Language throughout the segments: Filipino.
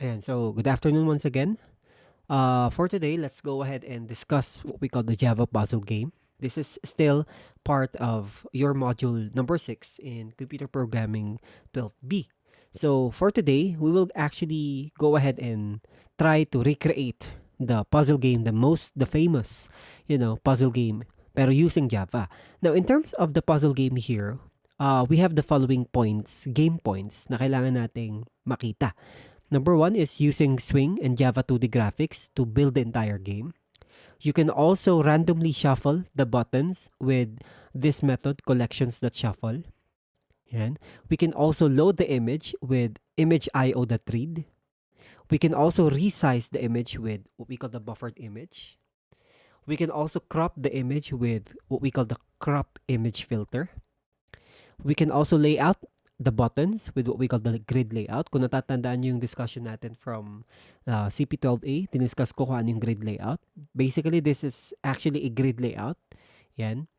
And so, good afternoon once again. For today, let's go ahead and discuss what we call the Java puzzle game. This is still part of your module number 6 in Computer Programming 12b. So, for today, we will actually go ahead and try to recreate the puzzle game, the famous, puzzle game, pero using Java. Now, in terms of the puzzle game here, we have the following game points na kailangan nating makita. Number one is using Swing and Java 2D graphics to build the entire game. You can also randomly shuffle the buttons with this method, collections.shuffle. Yan. We can also load the image with image.io.read. We can also resize the image with what we call the buffered image. We can also crop the image with what we call the crop image filter. We can also lay out the buttons with what we call the grid layout. Kung natatandaan nyo yung discussion natin from CP12a, diniscuss ko kung ano yung grid layout. Basically, this is actually a grid layout. Yan.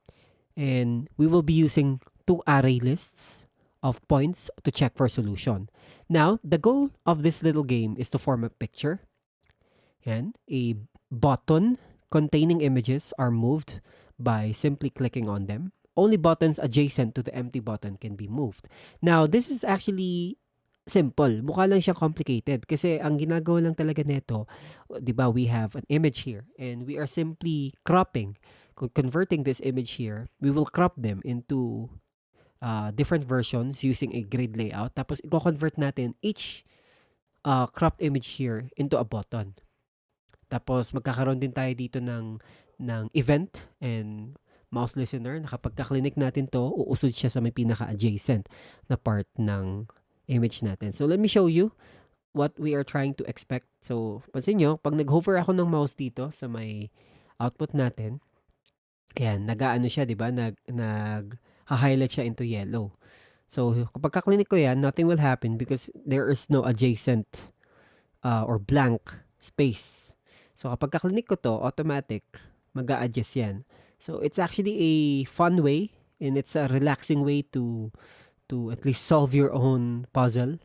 And we will be using two array lists of points to check for solution. Now, the goal of this little game is to form a picture. Yan. A button containing images are moved by simply clicking on them. Only buttons adjacent to the empty button can be moved. Now, this is actually simple. Mukha lang siya complicated kasi ang ginagawa lang talaga nito, 'di ba, we have an image here and we are simply converting this image here. We will crop them into different versions using a grid layout. Tapos i-convert natin each cropped image here into a button. Tapos magkakaroon din tayo dito ng event and mouse listener na kapag ka-click natin to, uusod siya sa may pinaka-adjacent na part ng image natin. So, let me show you what we are trying to expect. So, pansin nyo, pag nag-hover ako ng mouse dito sa may output natin, ayan, nag-aano siya, di ba? Nag-highlight siya into yellow. So, kapag ka-click ko yan, nothing will happen because there is no adjacent or blank space. So, kapag ka-click ko to, automatic, mag-a-adjust yan. So it's actually a fun way and it's a relaxing way to at least solve your own puzzle.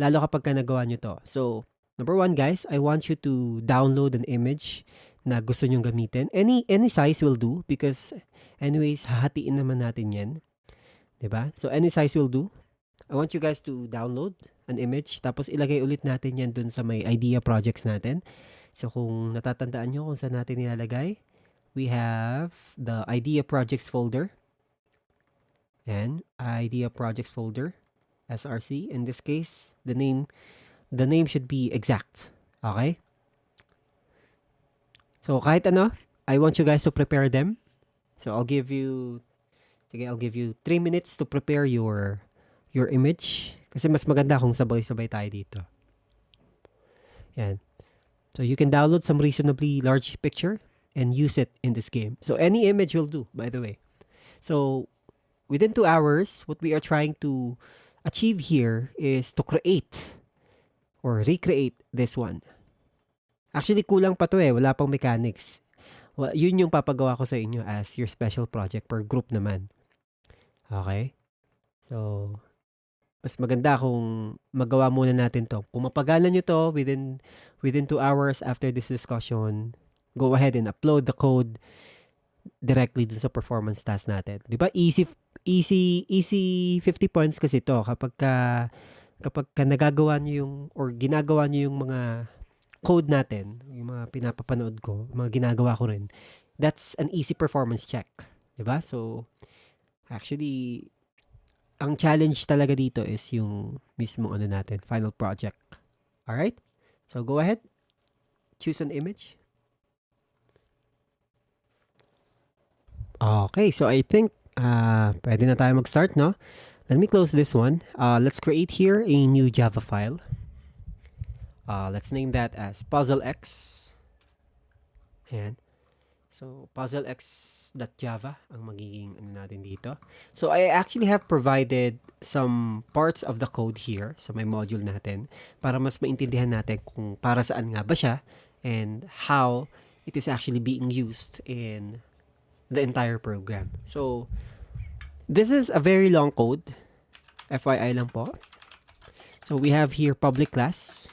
Lalo kapag ka nagawa nyo to. So, number one guys, I want you to download an image na gusto nyong gamitin. Any size will do because anyways, hahatiin naman natin yan. 'Di ba? So any size will do. I want you guys to download an image tapos ilagay ulit natin yan dun sa may idea projects natin. So kung natatandaan nyo kung saan natin nilalagay, we have the idea projects folder and idea projects folder src. In this case, the name should be exact. Okay, so kahit ano, I want you guys to prepare them. So I'll give you 3 minutes to prepare your image kasi mas maganda kung sabay-sabay tayo dito. Yan. So you can download some reasonably large picture and use it in this game. So any image will do, by the way. So within 2 hours, what we are trying to achieve here is to create or recreate this one. Actually, kulang pa to wala pang mechanics. Well, yun yung papagawa ko sa inyo as your special project per group naman. Okay? So, mas maganda kung magawa muna natin to. Kung mapagalan nyo to within 2 hours after this discussion, go ahead and upload the code directly dun sa performance task natin. 'Di ba? Easy 50 points kasi to kapag ka nagagawa niyo yung or ginagawa niyo yung mga code natin, yung mga pinapapanood ko, mga ginagawa ko rin. That's an easy performance check. 'Di ba? So actually ang challenge talaga dito is yung mismo natin, final project. All right? So go ahead. Choose an image. Okay, so I think pwede na tayo mag-start, no? Let me close this one. Let's create here a new Java file. Let's name that as puzzlex. Ayan. So, puzzlex.java ang magiging natin dito. So, I actually have provided some parts of the code here sa may module natin para mas maintindihan natin kung para saan nga ba siya and how it is actually being used in the entire program. So, this is a very long code. FYI lang po. So, we have here public class.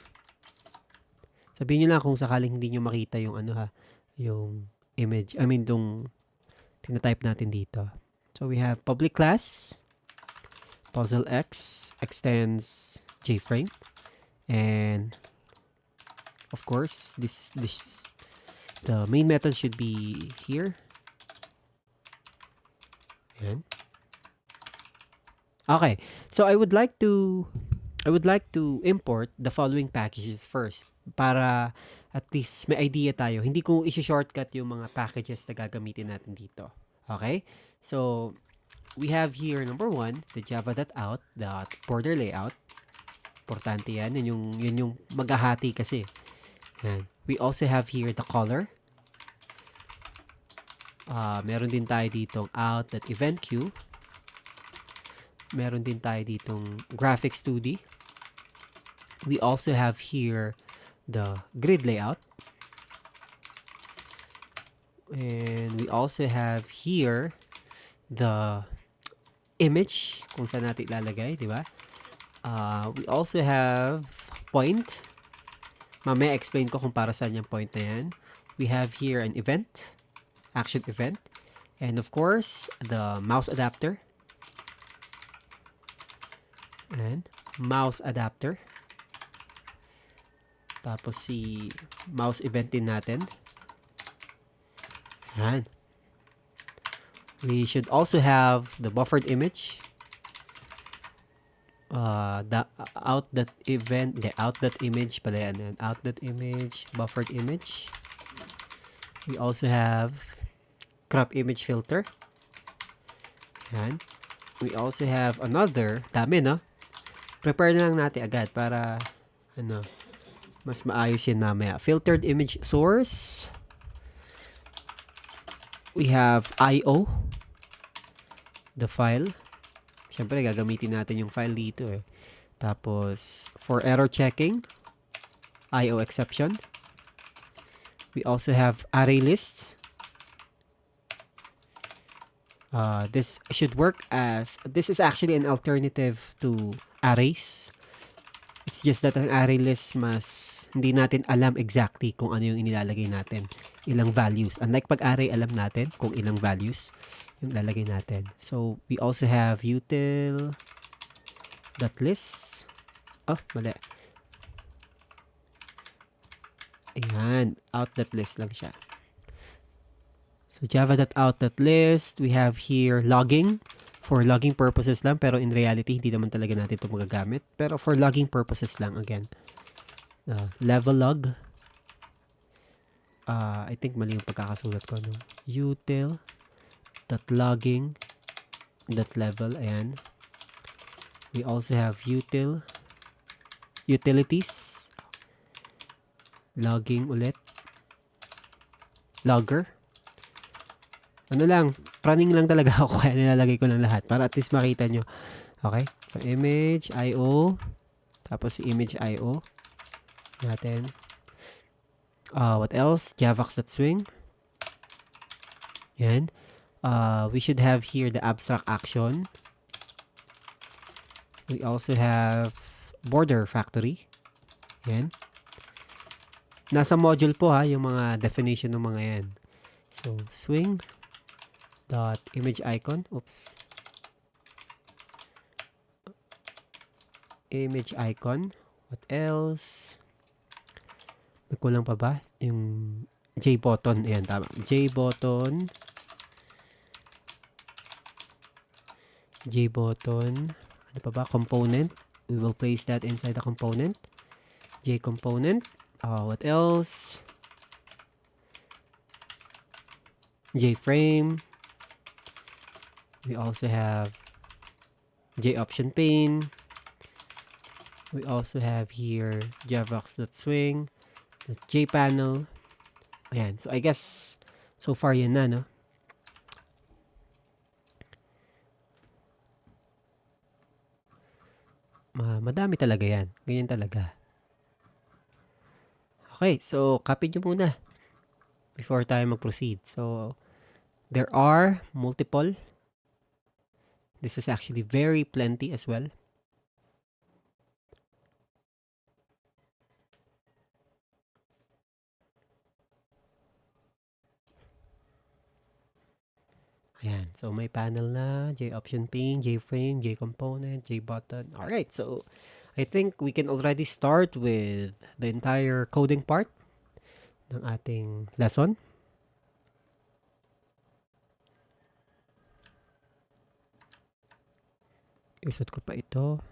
Sabihin nyo lang kung sakaling hindi nyo makita yung ano ha, yung image, I mean, yung tina-type natin dito. So we have public class, puzzle X, extends JFrame, and of course, the main method should be here. Ayan. Okay, so I would like to import the following packages first para at least may idea tayo. Hindi ko isi-shortcut yung mga packages na gagamitin natin dito. Okay? So, we have here number 1, the java.out.border layout. Importante yan. Yun yung maghahati kasi. Yan. We also have here the color. Meron din tayo ditong out.eventQueue. Meron din tayo ditong graphics 2D. We also have here the grid layout. And we also have here the image kung saan natin ilalagay, di ba? We also have point. Mamaya explain ko kung para saan yung point na yan. We have here an event, action event. And of course, the mouse adapter. And mouse adapter. Tapos si mouse event din natin. Ayan. We should also have the buffered image. The out.image pala yan. Out.image, buffered image. We also have crop image filter. Ayan. We also have another, dami no? Prepare na lang natin agad para mas maayos yan mamaya. Filtered image source. We have IO, the file. Siyempre, gagamitin natin yung file dito eh. Tapos, for error checking, IO exception. We also have array list. This should work as, this is actually an alternative to arrays. It's just that ang array list hindi natin alam exactly kung ano yung inilalagay natin. Ilang values. Unlike pag-array, alam natin kung ilang values yung lalagay natin. So, we also have util.list. Oh, mali. Ayan. Out.list lang siya. So, java.out.list. We have here logging. For logging purposes lang, pero in reality, hindi naman talaga natin ito magagamit. Pero for logging purposes lang, again. Level log. I think mali yung pagkakasulat ko. No? util.logging.level. Ayan. We also have utilities. Logging ulit. Logger. Ano lang, running lang talaga ako kaya nilalagay ko lang lahat para at least makita nyo. Okay? So, image, IO. Tapos, image, IO. Natin. What else? Javax.swing. Yan. We should have here the abstract action. We also have border factory. Yan. Nasa module po ha, yung mga definition ng mga yan. So, swing. Dot image icon. Oops. Image icon. What else? May kulang pa ba? Yung J button. Ayan, tama. J button. J button. Ano pa ba? Component. We will place that inside the component. J component. What else? J frame. We also have J option pane. We also have here javax.swing, J panel. Ayan. So I guess so far yan na, no? Madami talaga yan. Ganyan talaga. Okay. So copy nyo muna before tayo mag-proceed. So there are multiple. This is actually very plenty as well. Ayan. So, may panel na, J-option pane, J-frame, J-component, J-button. Alright, so I think we can already start with the entire coding part ng ating lesson. Isot ko pa ito.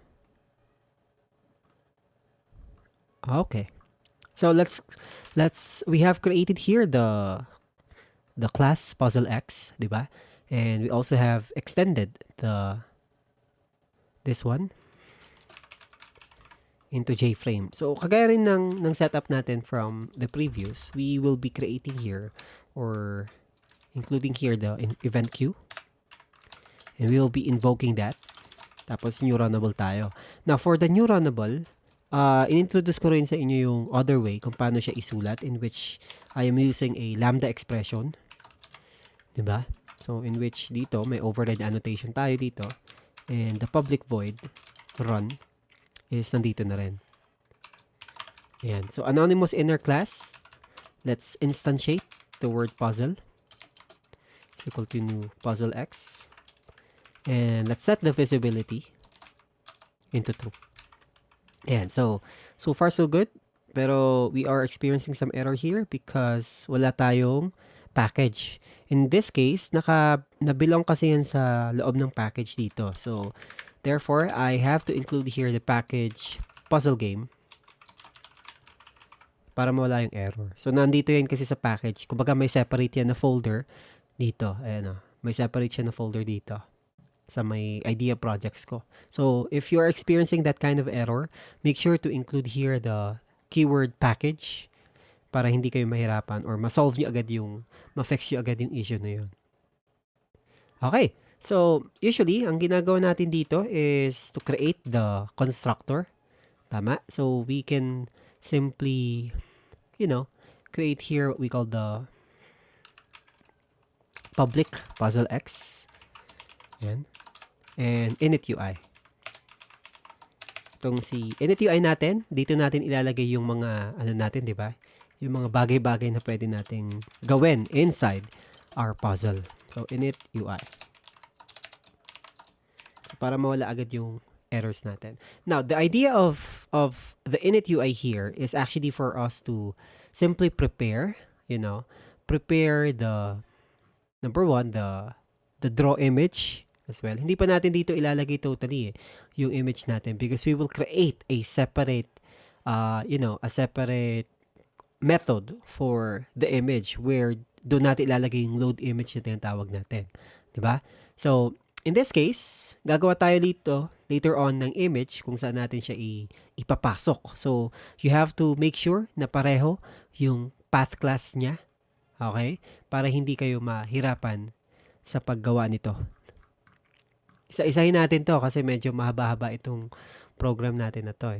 Okay. So we have created here the class puzzle X, di ba? And we also have extended this one into JFrame. So kagaya rin ng setup natin from the previous, we will be creating here or including here the event queue. And we will be invoking that. Tapos new runnable tayo. Now for the new runnable, in-introduce ko rin sa inyo yung other way kung paano siya isulat, in which I am using a lambda expression. Diba? So in which dito may override annotation tayo dito, and the public void run is nandito na rin. Ayan. So anonymous inner class, let's instantiate the word puzzle. It's equal to new puzzle X. And let's set the visibility into true. Ayan. So far so good. Pero we are experiencing some error here because wala tayong package. In this case, nabilong kasi yan sa loob ng package dito. So, therefore, I have to include here the package puzzle game para mawala yung error. So, nandito yan kasi sa package. Kumbaga, may separate yan na folder dito. Ayan o. May separate siya na folder dito sa may idea projects ko. So, if you're experiencing that kind of error, make sure to include here the keyword package para hindi kayo mahirapan or ma-solve nyo agad ma-fix nyo agad yung issue na yun. Okay. So, usually, ang ginagawa natin dito is to create the constructor. Tama? So, we can simply, create here what we call the public puzzle X. Yan. And init UI. Itong si init UI natin, dito natin ilalagay yung mga, natin, di ba? Yung mga bagay-bagay na pwede nating gawin inside our puzzle. So, init UI. So, para mawala agad yung errors natin. Now, the idea of the init UI here is actually for us to simply prepare, prepare the, number one, the draw image as well. Hindi pa natin dito ilalagay totally yung image natin because we will create a separate, a separate method for the image where doon natin ilalagay yung load image na tinatawag natin. Diba? So, in this case, gagawa tayo dito later on ng image kung saan natin siya ipapasok. So, you have to make sure na pareho yung path class niya. Okay? Para hindi kayo mahirapan sa paggawa nito. Isa-isahin natin to kasi medyo mahaba-haba itong program natin na to .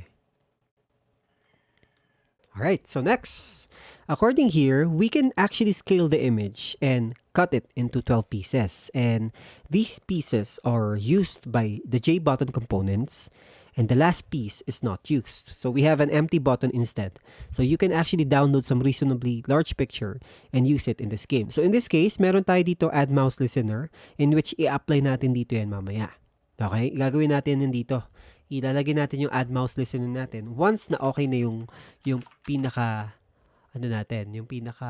Alright, so next, according here, we can actually scale the image and cut it into 12 pieces. And these pieces are used by the J button components, and the last piece is not used. So we have an empty button instead. So you can actually download some reasonably large picture and use it in this game. So in this case, meron tayo dito add mouse listener, in which i-apply natin dito yan mamaya. Okay, gagawin natin yan dito. Ilalagay natin yung add mouse listener natin once na okay na yung pinaka natin, yung pinaka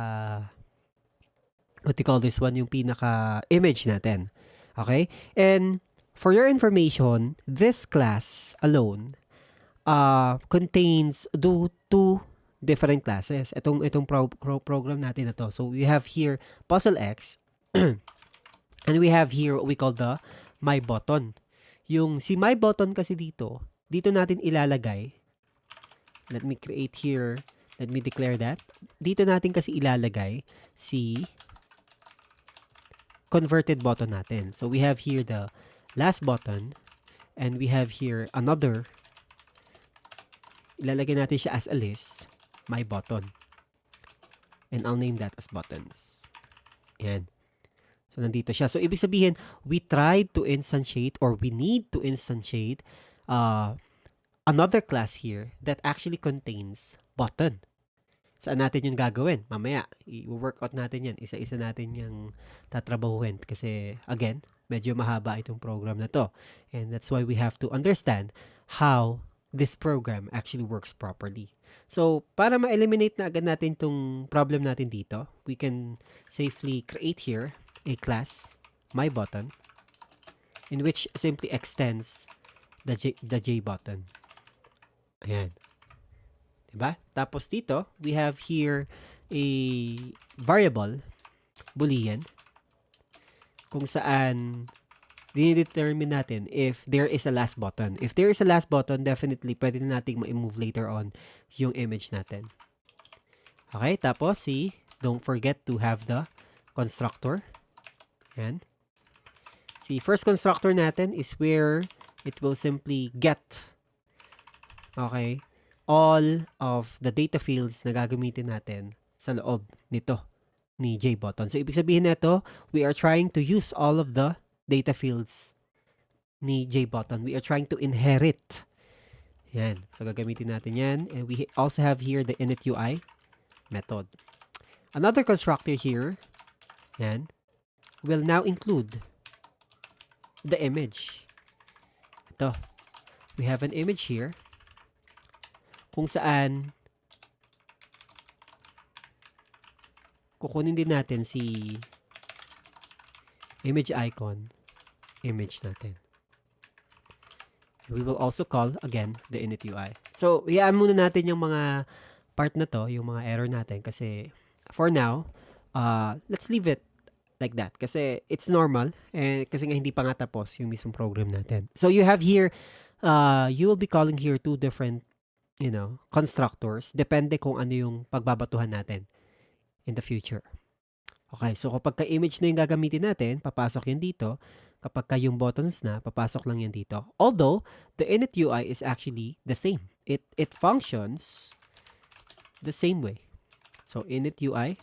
what do you call this one, yung pinaka image natin. Okay? And for your information, this class alone contains two different classes. Itong program natin na to. So we have here puzzle X and we have here what we call the my button. Yung si my button kasi dito natin ilalagay. Let me create here, let me declare that. Dito natin kasi ilalagay si converted button natin. So we have here the last button and we have here another. Ilalagay natin siya as a list, my button. And I'll name that as buttons. Yan. So, nandito siya. So, ibig sabihin, we tried to instantiate or we need to instantiate another class here that actually contains button. Saan natin yun gagawin? Mamaya, i-workout natin yan. Isa-isa natin yung tatrabahuhin. Kasi, again, medyo mahaba itong program na to. And that's why we have to understand how this program actually works properly. So, para ma-eliminate na agad natin itong problem natin dito, we can safely create here a class, myButton, in which simply extends the J button. Ayan. Diba? Tapos dito, we have here a variable, boolean, kung saan dinidetermine natin if there is a last button. If there is a last button, definitely pwede na nating ma-move later on yung image natin. Okay, tapos don't forget to have the constructor. Ayan. First constructor natin is where it will simply get, okay, all of the data fields na gagamitin natin sa loob nito ni JButton. So, ibig sabihin nito, we are trying to use all of the data fields ni JButton. We are trying to inherit. Yan. So, gagamitin natin yan. And we also have here the initUI method. Another constructor here, yan, will now include the image. Ito. We have an image here kung saan kukunin din natin si image icon, image natin. We will also call, again, the initUI. So, hayaan muna natin yung mga part na to, yung mga error natin kasi for now, let's leave it like that kasi it's normal kasi nga hindi pa nga tapos yung mismong program natin. So, you have here, you will be calling here two different constructors, depende kung ano yung pagbabatuhan natin in the future. Okay, so kapag ka-image na yung gagamitin natin, papasok yan dito. Kapag ka yung buttons na, papasok lang yan dito. Although, the initUI is actually the same. It functions the same way. So, initUI.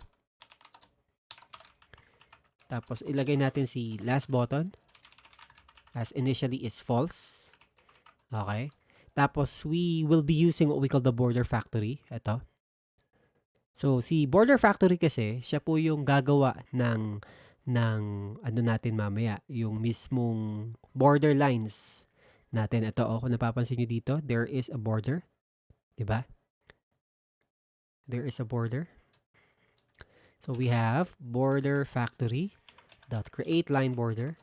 Tapos, ilagay natin si last button as initially is false. Okay. Tapos, we will be using what we call the border factory. Ito. So, si border factory kasi, siya po yung gagawa ng ano natin mamaya, yung mismong border lines natin. Ito, kung napapansin nyo dito, there is a border. Diba? There is a border. So, we have border factory dot create line border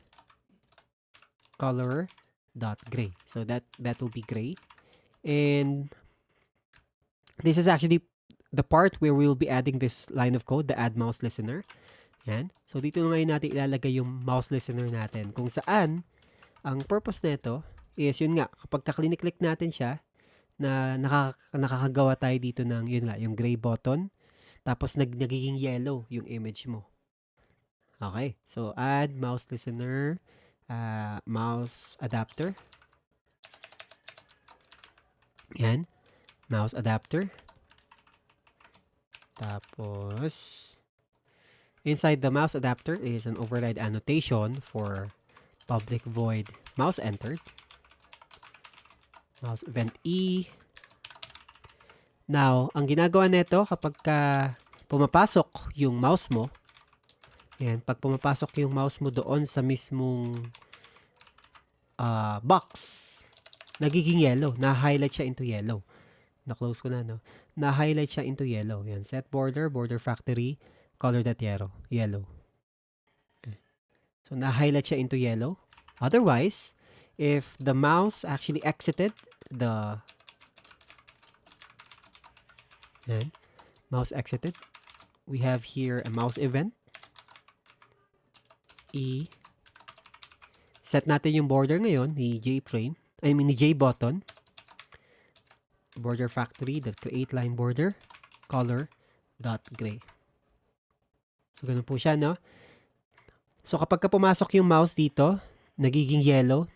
color dot gray. So that will be gray. And this is actually the part where we will be adding this line of code, the add mouse listener. Yan. So dito na ngayon natin ilalagay yung mouse listener natin. Kung saan, ang purpose nito is yun nga, kapag ka-click natin siya, na nakakagawa tayo dito ng yun nga, yung gray button, tapos nagiging yellow yung image mo. Okay. So add mouse listener, mouse adapter. Yan. Mouse adapter. Tapos, inside the mouse adapter is an override annotation for public void mouse entered. Mouse event E. Now, ang ginagawa nito kapag pumapasok yung mouse mo, yan, pag pumapasok yung mouse mo doon sa mismong box, nagiging yellow. Na-highlight siya into yellow. Na-close ko na, no? Na-highlight siya into yellow. Yan. Set border, border factory, color that yellow. Okay. So, na-highlight siya into yellow. Otherwise, if the mouse actually exited the mouse exited, we have here a mouse event. E. Set natin yung border ngayon ni JFrame. Ni JButton. Border factory that create line border color dot gray. So, ganun po siya, no? So, kapag pumasok yung mouse dito, nagiging yellow.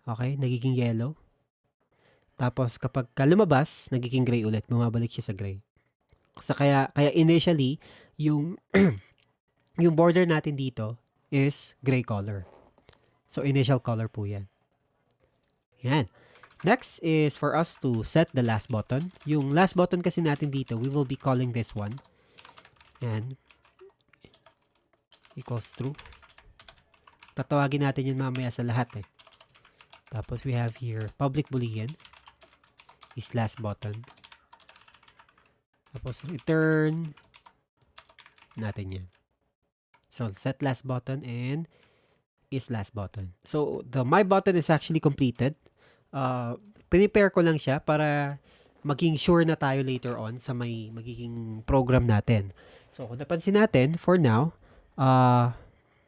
Okay? Nagiging yellow. Tapos, kapag lumabas, nagiging gray ulit. Bumabalik siya sa gray. So, kaya initially, yung yung border natin dito is gray color. So, initial color po yan. Yan. Next is for us to set the last button. Yung last button kasi natin dito, we will be calling this one. And equals true. Tatawagin natin yun mamaya sa lahat eh. Tapos we have here public boolean is last button. Tapos return natin yan. So set last button and is last button. So the my button is actually completed. Prepare ko lang siya para maging sure na tayo later on sa may magiging program natin. So kung napansin natin, for now,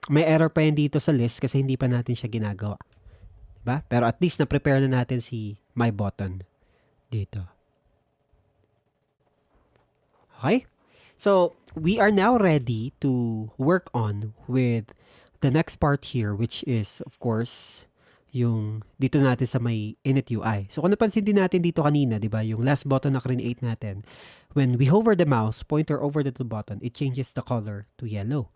may error pa yan dito sa list kasi hindi pa natin siya ginagawa. Diba? Pero at least na-prepare na natin si my button dito. Okay? So, we are now ready to work on with the next part here, which is, of course, yung dito natin sa may init UI. So, kung napansin din natin dito kanina, di ba, yung last button na create natin, when we hover the mouse pointer over the button, it changes the color to yellow.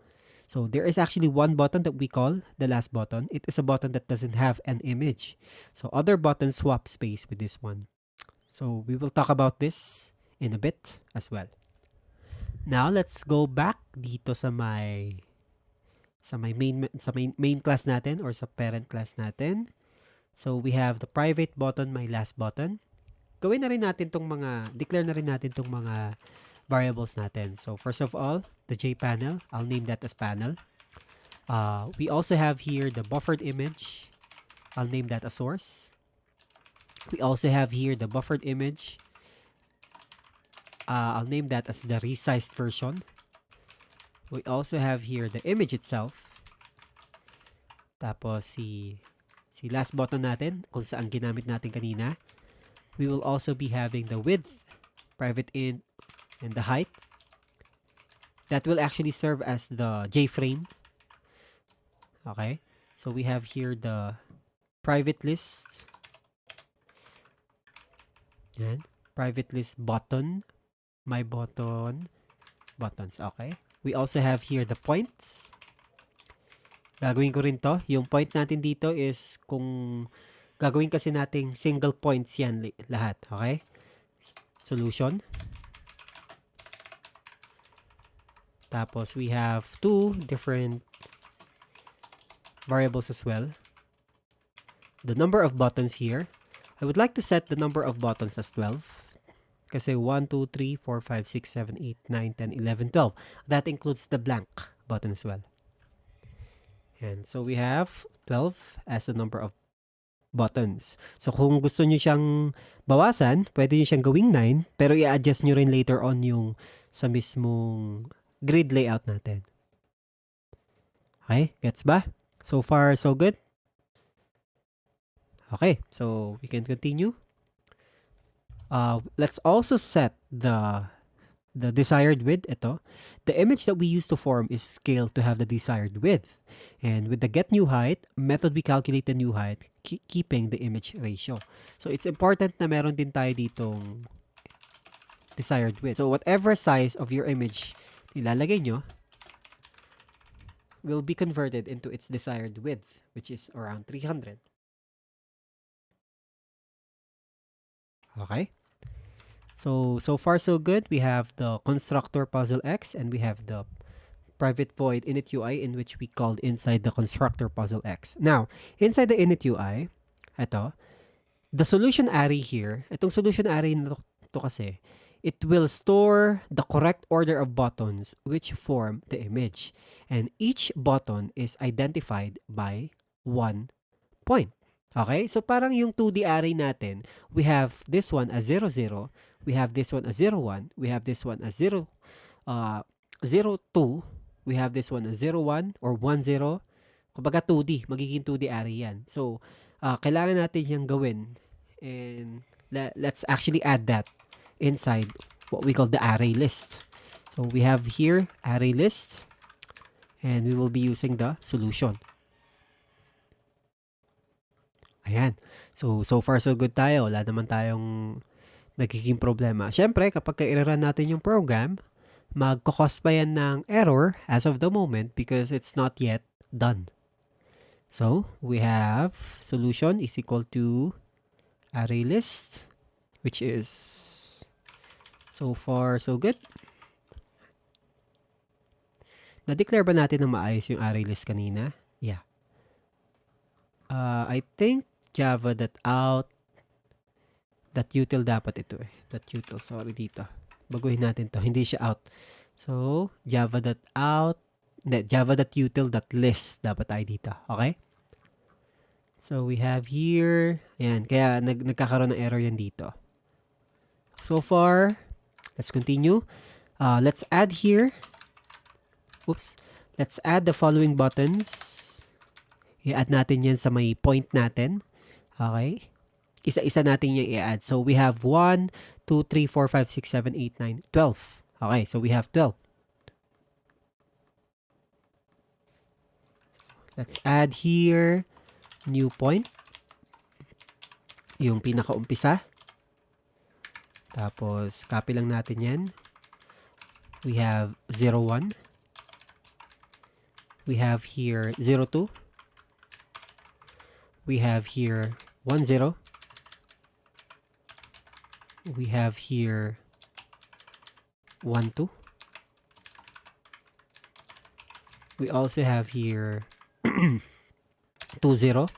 So, there is actually one button that we call the last button. It is a button that doesn't have an image. So, other buttons swap space with this one. So, we will talk about this in a bit as well. Now, let's go back dito sa may main class natin or sa parent class natin. So, we have the private button, my last button. Gawin na rin natin declare na rin natin tong mga variables natin. So, first of all, the JPanel, I'll name that as panel. We also have here the buffered image. I'll name that as source. We also have here the buffered image. I'll name that as the resized version. We also have here the image itself. Tapos si last button natin, kung saan ginamit natin kanina. We will also be having the width, private int, and the height. That will actually serve as the JFrame. Okay. So we have here the private list. Yan. Private list button. My button. Buttons. Okay. We also have here the points. Gagawin ko rin to. Yung point natin dito is kung gagawin kasi nating single points yan lahat. Okay. Solution. Tapos we have two different variables as well. The number of buttons here. I would like to set the number of buttons as 12. Kasi 1, 2, 3, 4, 5, 6, 7, 8, 9, 10, 11, 12. That includes the blank button as well. And so we have 12 as the number of buttons. So kung gusto nyo siyang bawasan, pwede nyo siyang gawing 9, pero i-adjust nyo rin later on yung sa mismong grid layout natin. Okay, gets ba? So far, so good? Okay, so we can continue. Let's also set the desired width. Ito, the image that we use to form is scaled to have the desired width. And with the get new height method, we calculate the new height, keeping the image ratio. So it's important na meron din tayo ditong desired width. So whatever size of your image ilalagay nyo will be converted into its desired width, which is around 300. Okay. So far so good. We have the constructor puzzle X and we have the private void init UI in which we called inside the constructor puzzle X. Now, inside the init UI, ito, the solution array here, itong solution array na to kasi, it will store the correct order of buttons which form the image. And each button is identified by 1 point. Okay? So parang yung 2D array natin, we have this one as 0, 0. We have this one as 0, 1. We have this one as 0, 0, 2. We have this one as 0, 1 or 1, 0. Kumbaga 2D, magiging 2D array yan. So, kailangan natin yung gawin. And let's actually add that inside what we call the array list. So, we have here array list. And we will be using the solution. Ayan. So far so good tayo. Wala naman tayong nagiging problema. Siyempre, kapag i-run natin yung program, magkakos pa yan ng error as of the moment because it's not yet done. So, we have solution is equal to array list, which is so far so good. Na-declare ba natin na maayos yung array list kanina? Yeah. I think java.out.util dapat ito eh. .util, sorry dito. Baguhin natin to. Hindi siya out. So, java.util.list dapat tayo dito. Okay? So, we have here. Ayan. Kaya nagkakaroon ng error yan dito. So far, let's continue. Let's add here. Oops. Let's add the following buttons. I-add natin yan sa may point natin. Okay? Isa-isa natin yung i-add. So, we have 1, 2, 3, 4, 5, 6, 7, 8, 9, 12. Okay, so we have 12. Let's add here, new point. Yung pinaka-umpisa. Tapos, copy lang natin yan. We have 0, 1. We have here 0, 2. We have here 1, 0. We have here 1, 2. We also have here 2, 0.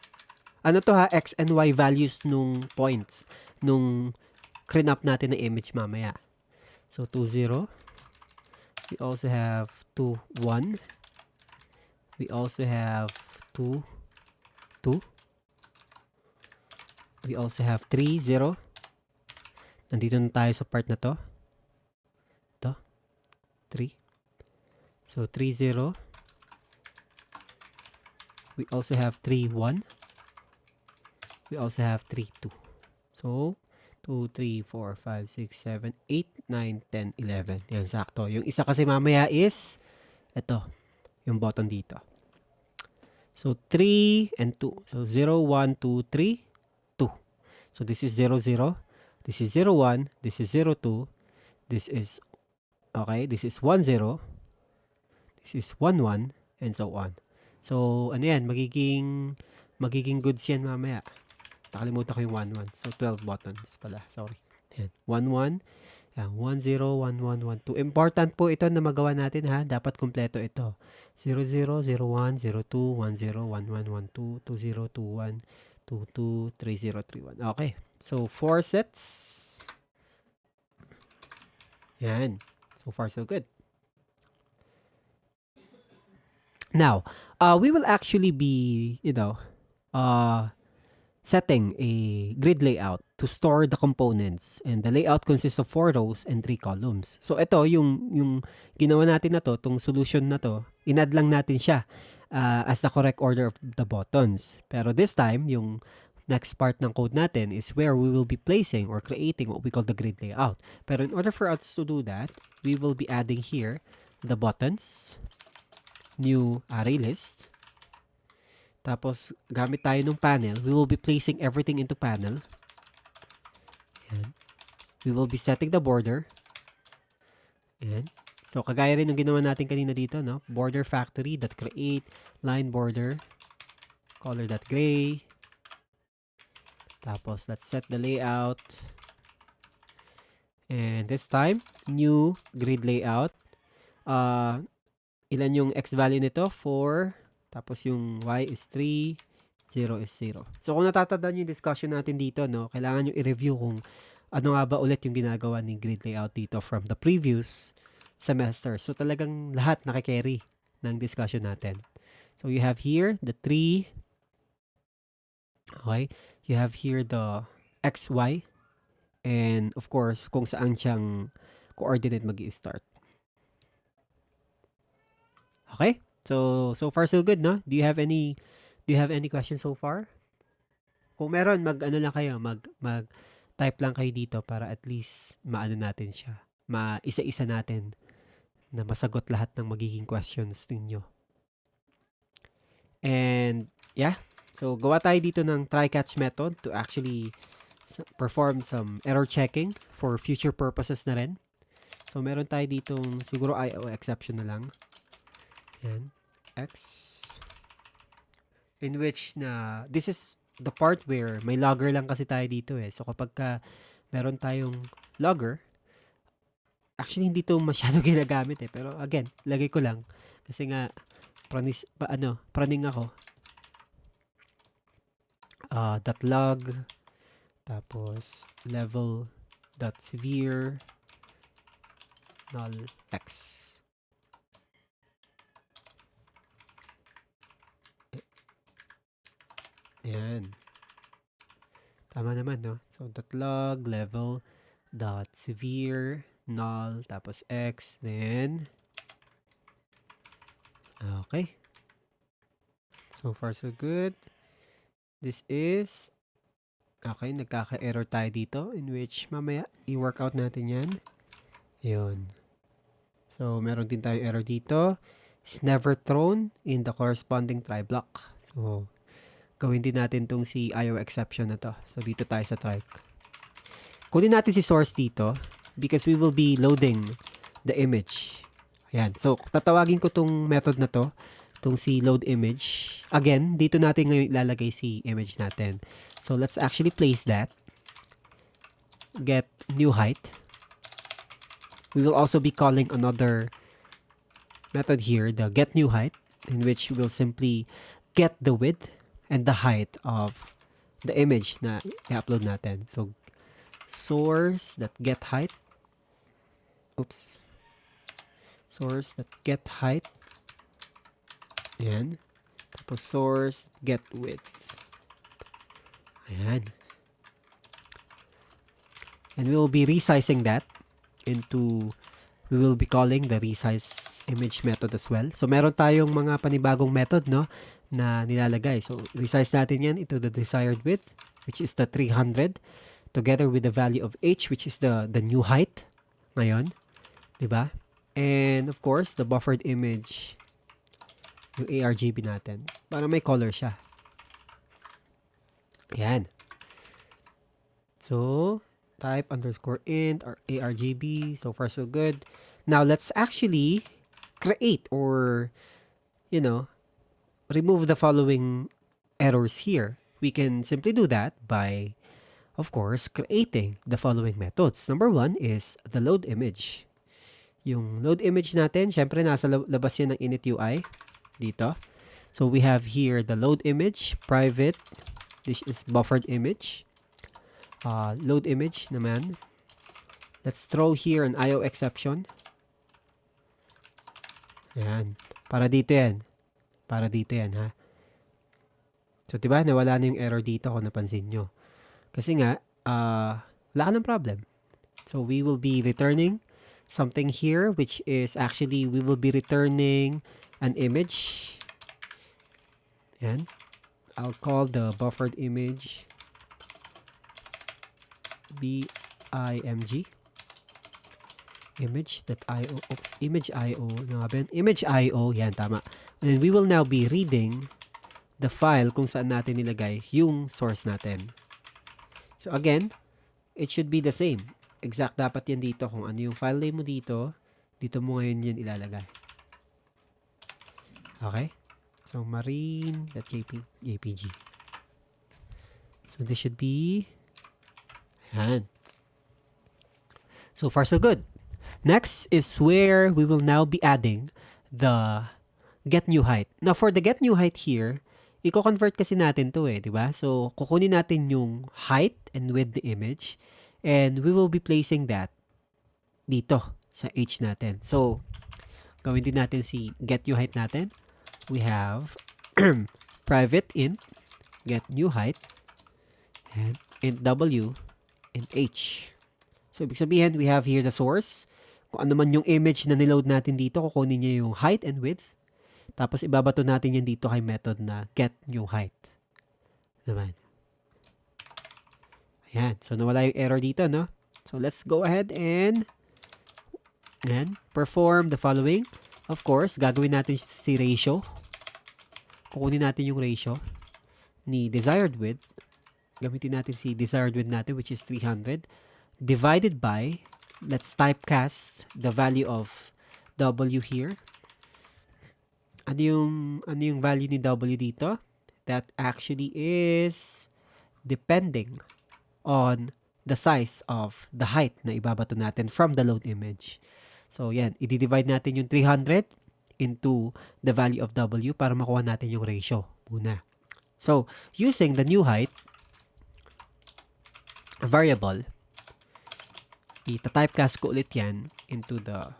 Ano to ha? X and Y values nung points. Nung clean-up natin ng image mamaya. So, 2, 0. We also have 2, 1. We also have 2, 2. We also have 3, 0. Nandito na tayo sa part na to. Ito. 3. So, 3, 0. We also have 3, 1. We also have 3, 2. So, 2, 3, 4, 5, 6, 7, 8, 9, 10, 11. Yan, sakto. Yung isa kasi mamaya is, ito, yung button dito. So, 3 and 2. So, 0, 1, 2, 3, 2. So, this is 0, 0. This is 0, 1. This is 0, 2. This is, okay, this is 1, 0. This is 1, 1. And so on. So, ano yan, magiging goods yan mamaya. Nakalimutan ko yung 1, 1. So, 12 buttons pala. Sorry. Yan. 1, 1. Yan. 1, 0, 1, 1, 1, 2. Important po ito na magawa natin ha. Dapat kumpleto ito. 0, 0, 0, 1, 0, 2, 1, 0, 1, 1, 1, 2, 2, 0, 2, 1, 2, 2, 3, 0, 3, 1. Okay. So, 4 sets. Yan. So far, so good. Now, we will actually be, setting a grid layout to store the components. And the layout consists of 4 rows and 3 columns. So, ito, yung ginawa natin na to, itong solution na to, in-add lang natin siya as the correct order of the buttons. Pero this time, yung next part ng code natin is where we will be placing or creating what we call the grid layout. Pero in order for us to do that, we will be adding here the buttons, new array list. Tapos, gamit tayo ng panel, we will be placing everything into panel. Ayan. We will be setting the border. Ayan. So, kagaya rin ng ginawa natin kanina dito, no? Border factory.create, line border, color.gray. Tapos, let's set the layout. And this time, new grid layout. Ilan yung X value nito? 4. Tapos yung Y is 3. 0 is 0. So, kung natatandaan yung discussion natin dito, no, kailangan nyo i-review kung ano nga ba ulit yung ginagawa ng grid layout dito from the previous semester. So, talagang lahat nakikerry ng discussion natin. So, you have here the 3. Okay? You have here the X, Y. And, of course, kung saan siyang coordinate mag-i-start. Okay? So far so good, no? Do you have any questions so far? Kung meron, mag-ano lang kayo, mag-type lang kayo dito para at least maano natin siya. Isa-isa natin na masagot lahat ng magiging questions ninyo. And, yeah. So, gawa tayo dito ng try-catch method to actually perform some error checking for future purposes na rin. So, meron tayo ditong siguro IO exception na lang. Yan. X. In which na, this is the part where may logger lang kasi tayo dito eh. So kapag ka meron tayong logger, actually hindi to masyado ginagamit eh. Pero again, lagay ko lang kasi nga praning ako. Dot log, tapos level dot severe null x. Ayan. Tama naman, no? So, dot log, level, dot severe, null, tapos x, then, okay. So far, so good. This is, okay, nagkaka-error tayo dito, in which, mamaya, i-work out natin yan. Yun. So, meron din tayo error dito. It's never thrown in the corresponding try block. So, gawin din natin tong si IO exception na to. So, dito tayo sa try. Kunin natin si source dito because we will be loading the image. Ayan. So, tatawagin ko tong method na to, tong si load image. Again, dito natin ngayon ilalagay si image natin. So, let's actually place that. Get new height. We will also be calling another method here, the get new height, in which we will simply get the width and the height of the image na i-upload natin. So, source that get height. Oops. Source that get height. Ayan. Tapos source get width. Ayan. And we will be resizing that into, we will be calling the resize image method as well. So, meron tayong mga panibagong method, no, na nilalagay. So, resize natin yan into the desired width, which is the 300, together with the value of h, which is the new height ngayon. Diba? And, of course, the buffered image, yung ARGB natin, para may color siya. Ayan. So, type underscore int or ARGB. So far, so good. Now, let's actually create or, remove the following errors here. We can simply do that by, of course, creating the following methods. Number one is the load image. Yung load image natin, syempre nasa labas yan ng init UI dito. So we have here the load image, private. This is buffered image. Load image naman. Let's throw here an IO exception. Ayan. Para dito yan. Para dito yan, ha? So, diba, nawala na yung error dito kung napansin nyo. Kasi nga, wala ka ng problem. So, we will be returning something here, which is actually, we will be returning an image. Ayan. I'll call the buffered image BIMG. Image.io. Oops, image.io. Image.io. Yan, tama. And we will now be reading the file kung saan natin nilagay yung source natin. So again, it should be the same. Exact dapat yan dito. Kung ano yung file name mo dito, dito mo ngayon yan ilalagay. Okay? So, marine.jpg. So, this should be, yan. So far, so good. Next is where we will now be adding the get new height. Now, for the get new height here, i-convert kasi natin to eh, di ba? So, kukunin natin yung height and width the image, and we will be placing that dito sa h natin. So, gawin din natin si get new height natin. We have private int get new height and int w and h. So, ibig sabihin, we have here the source. Kung ano man yung image na niload natin dito, kukunin niya yung height and width. Tapos, ibabato natin yan dito kay method na get new height. Naman. Ayan. So, nawala yung error dito, no? So, let's go ahead and perform the following. Of course, gagawin natin si ratio. Kukunin natin yung ratio ni desired width. Gamitin natin si desired width natin, which is 300. Divided by, let's typecast the value of W here. Ano yung value ni W dito? That actually is depending on the size of the height na ibabato natin from the load image. So, yan. I-divide natin yung 300 into the value of W para makuha natin yung ratio muna. So, using the new height variable, ita-typecast ko ulit yan into the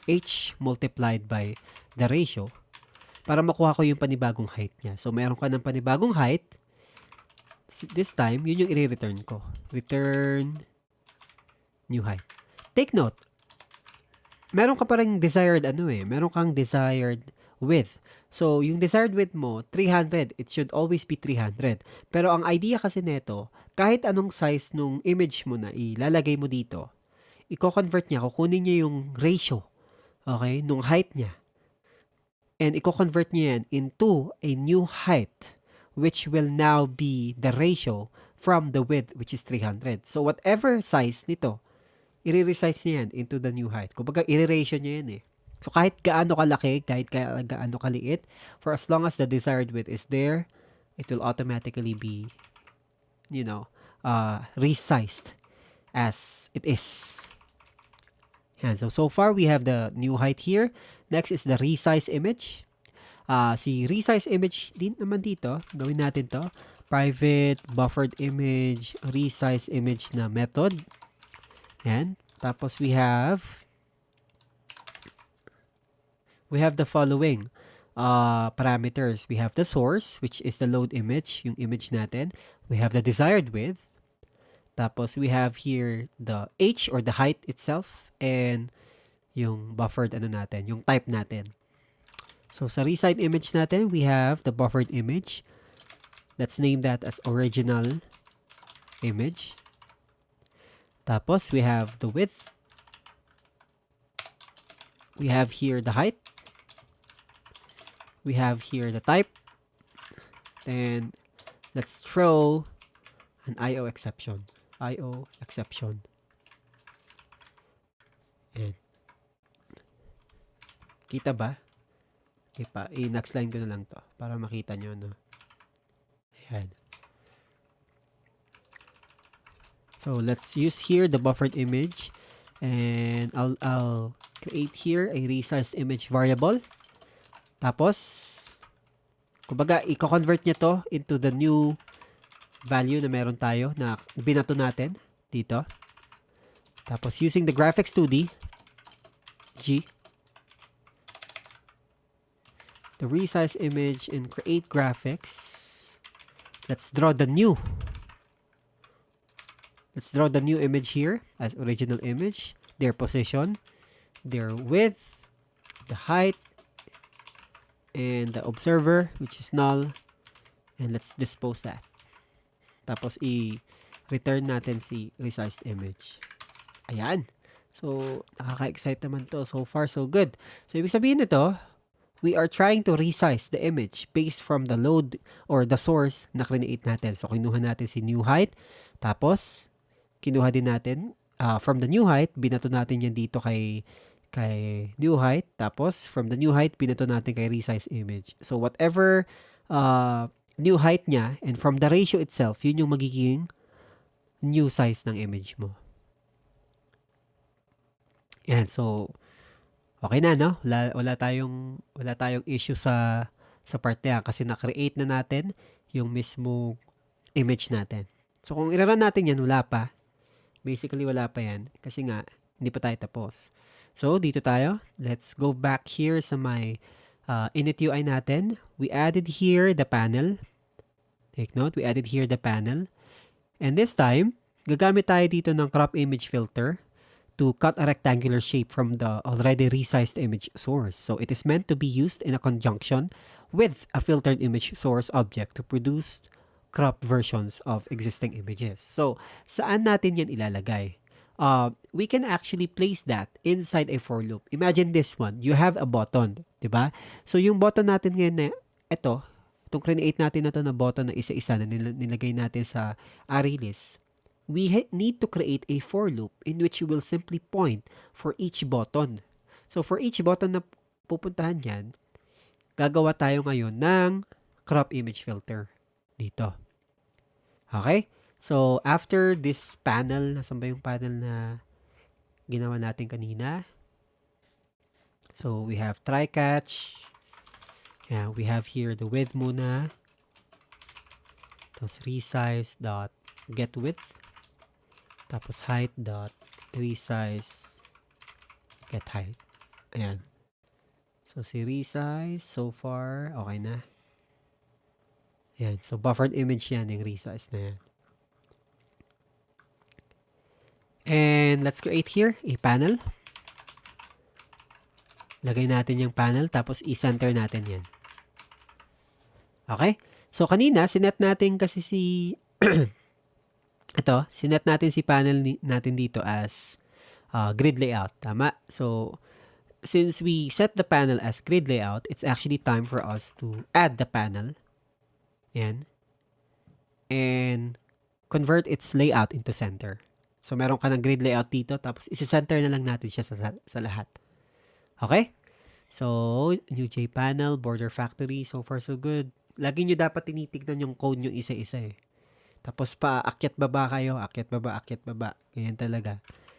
H multiplied by the ratio para makuha ko yung panibagong height niya. So, meron ka ng panibagong height. This time, yun yung i-return ko. Return new height. Take note, meron ka pa rin desired meron kang desired width. So, yung desired width mo, 300. It should always be 300. Pero ang idea kasi nito, kahit anong size nung image mo na ilalagay mo dito, i-convert niya, kukunin niya yung ratio, okay, nung height niya. And i-convert niya yan into a new height, which will now be the ratio from the width, which is 300. So, whatever size nito, i-resize niya yan into the new height. Kumbaga, i-ratio niya yan eh. So, kahit gaano kalaki, kahit gaano kaliit, for as long as the desired width is there, it will automatically be, resized as it is. Yan. So far, we have the new height here. Next is the resize image. Si resize image din naman dito, gawin natin to. Private buffered image, resize image na method. Yan. Tapos we have the following parameters. We have the source, which is the load image, yung image natin. We have the desired width. Tapos we have here the H or the height itself and yung buffered natin, yung type natin. So sa resize image natin, we have the buffered image. Let's name that as original image. Tapos we have the width. We have here the height. We have here the type. Then let's throw an IO exception. IO exception. Ayan. Kita ba? Okay pa. I-next line ko na lang to para makita nyo, no? Ayan. So, let's use here the buffered image. And I'll create here a resized image variable. Tapos, kumbaga, i-convert niya to into the new value na meron tayo na binato natin dito. Tapos, using the graphics 2D, the resize image and create graphics. Let's draw the new image here as original image, their position, their width, the height, and the observer, which is null. And let's dispose that. Tapos, i-return natin si resized image. Ayan. So, nakaka-excite naman to. So far, so good. So, ibig sabihin nito, we are trying to resize the image based from the load or the source na create natin. So, kinuha natin si new height. Tapos, kinuha din natin from the new height, binato natin yan dito kay new height. Tapos, from the new height, binato natin kay resize image. So, whatever new height niya and from the ratio itself, yun yung magiging new size ng image mo. Yan. So, okay na, no? Wala tayong issue sa part na yan kasi na-create na natin yung mismo image natin. So, kung i-run natin yan, wala pa. Basically, wala pa yan. Kasi nga, hindi pa tayo tapos. So, dito tayo. Let's go back here sa my init UI natin. We added here the panel. Take note, we added here the panel. And this time, gagamit tayo dito ng crop image filter to cut a rectangular shape from the already resized image source. So, it is meant to be used in a conjunction with a filtered image source object to produce cropped versions of existing images. So, saan natin yan ilalagay? We can actually place that inside a for loop. Imagine this one. You have a button, diba? So, yung button natin ngayon na itong create natin na to na button na isa-isa na nilagay natin sa array list, we need to create a for loop in which you will simply point for each button. So, for each button na pupuntahan yan, gagawa tayo ngayon ng crop image filter dito. Okay? So, after this panel, nasan ba yung panel na ginawa natin kanina? So, we have try catch. Yeah, we have here the width muna. Tapos resize dot get width. Tapos height dot resize get height. Ayan. So, si resize, so far, okay na. Ayan. So, buffered image yan, yung resize na yan. And let's create here a panel. Lagay natin yung panel, tapos i-center natin yan. Okay? So, kanina, sinet natin kasi sinet natin si panel natin dito as grid layout. Tama? So, since we set the panel as grid layout, it's actually time for us to add the panel. Yan. And convert its layout into center. So, meron ka ng grid layout dito, tapos isi-center na lang natin siya sa lahat. Okay? So, new JPanel, border factory, so far so good. Lagi nyo dapat tinitignan yung code nyo isa-isa eh. Tapos akyat baba kayo, akyat baba. Ganyan talaga.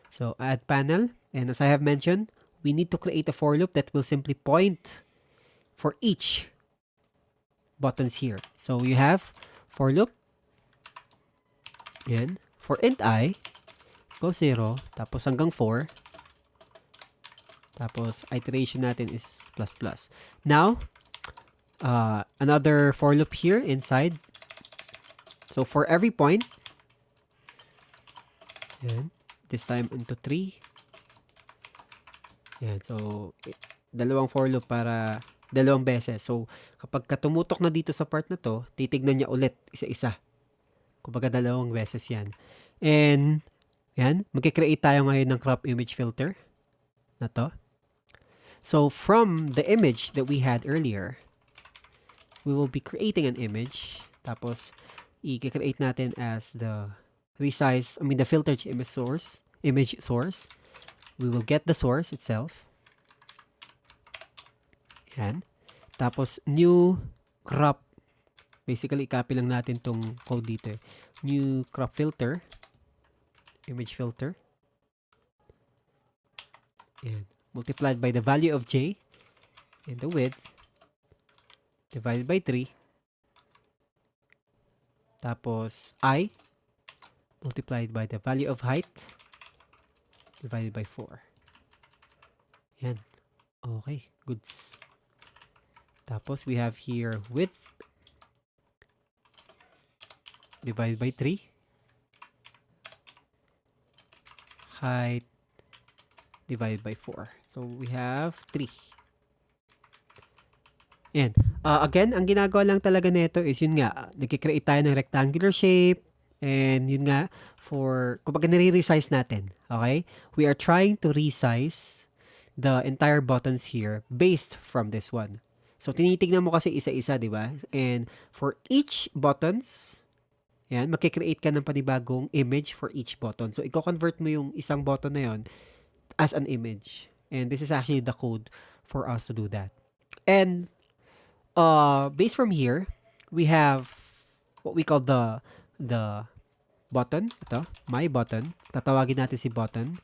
So, add panel. And as I have mentioned, we need to create a for loop that will simply point for each buttons here. So, you have for loop. Yan. For int I, equals 0. Tapos hanggang 4. Tapos, iteration natin is plus plus. Now, another for loop here inside. So, for every point, yan, this time into 3. Yan, so, dalawang for loop para dalawang beses. So, kapag tumutok na dito sa part na to, titignan niya ulit isa-isa. Kumbaga dalawang beses yan. And, yan, magkikreate tayo ngayon ng crop image filter na to. So, from the image that we had earlier, we will be creating an image. Tapos, i-create natin as the the filtered image source. We will get the source itself. Yan. Tapos, new crop. Basically, i-copy lang natin tong code dito. New crop filter. Image filter. Yan. Multiplied by the value of j and the width divided by 3. Tapos I multiplied by the value of height divided by 4. Yan. Okay. Goods. Tapos we have here width divided by 3. Height divided by 4. So, we have 3. Yan. Again, ang ginagawa lang talaga nito is yun nga, nagkikreate tayo ng rectangular shape and yun nga, kumbaga nire-resize natin. Okay? We are trying to resize the entire buttons here based from this one. So, tinitignan mo kasi isa-isa, di ba? And for each buttons, yan, magkikreate ka ng panibagong image for each button. So, i-convert mo yung isang button na yon as an image. And this is actually the code for us to do that. And based from here, we have what we call the button. Ito, my button. Tatawagin natin si button.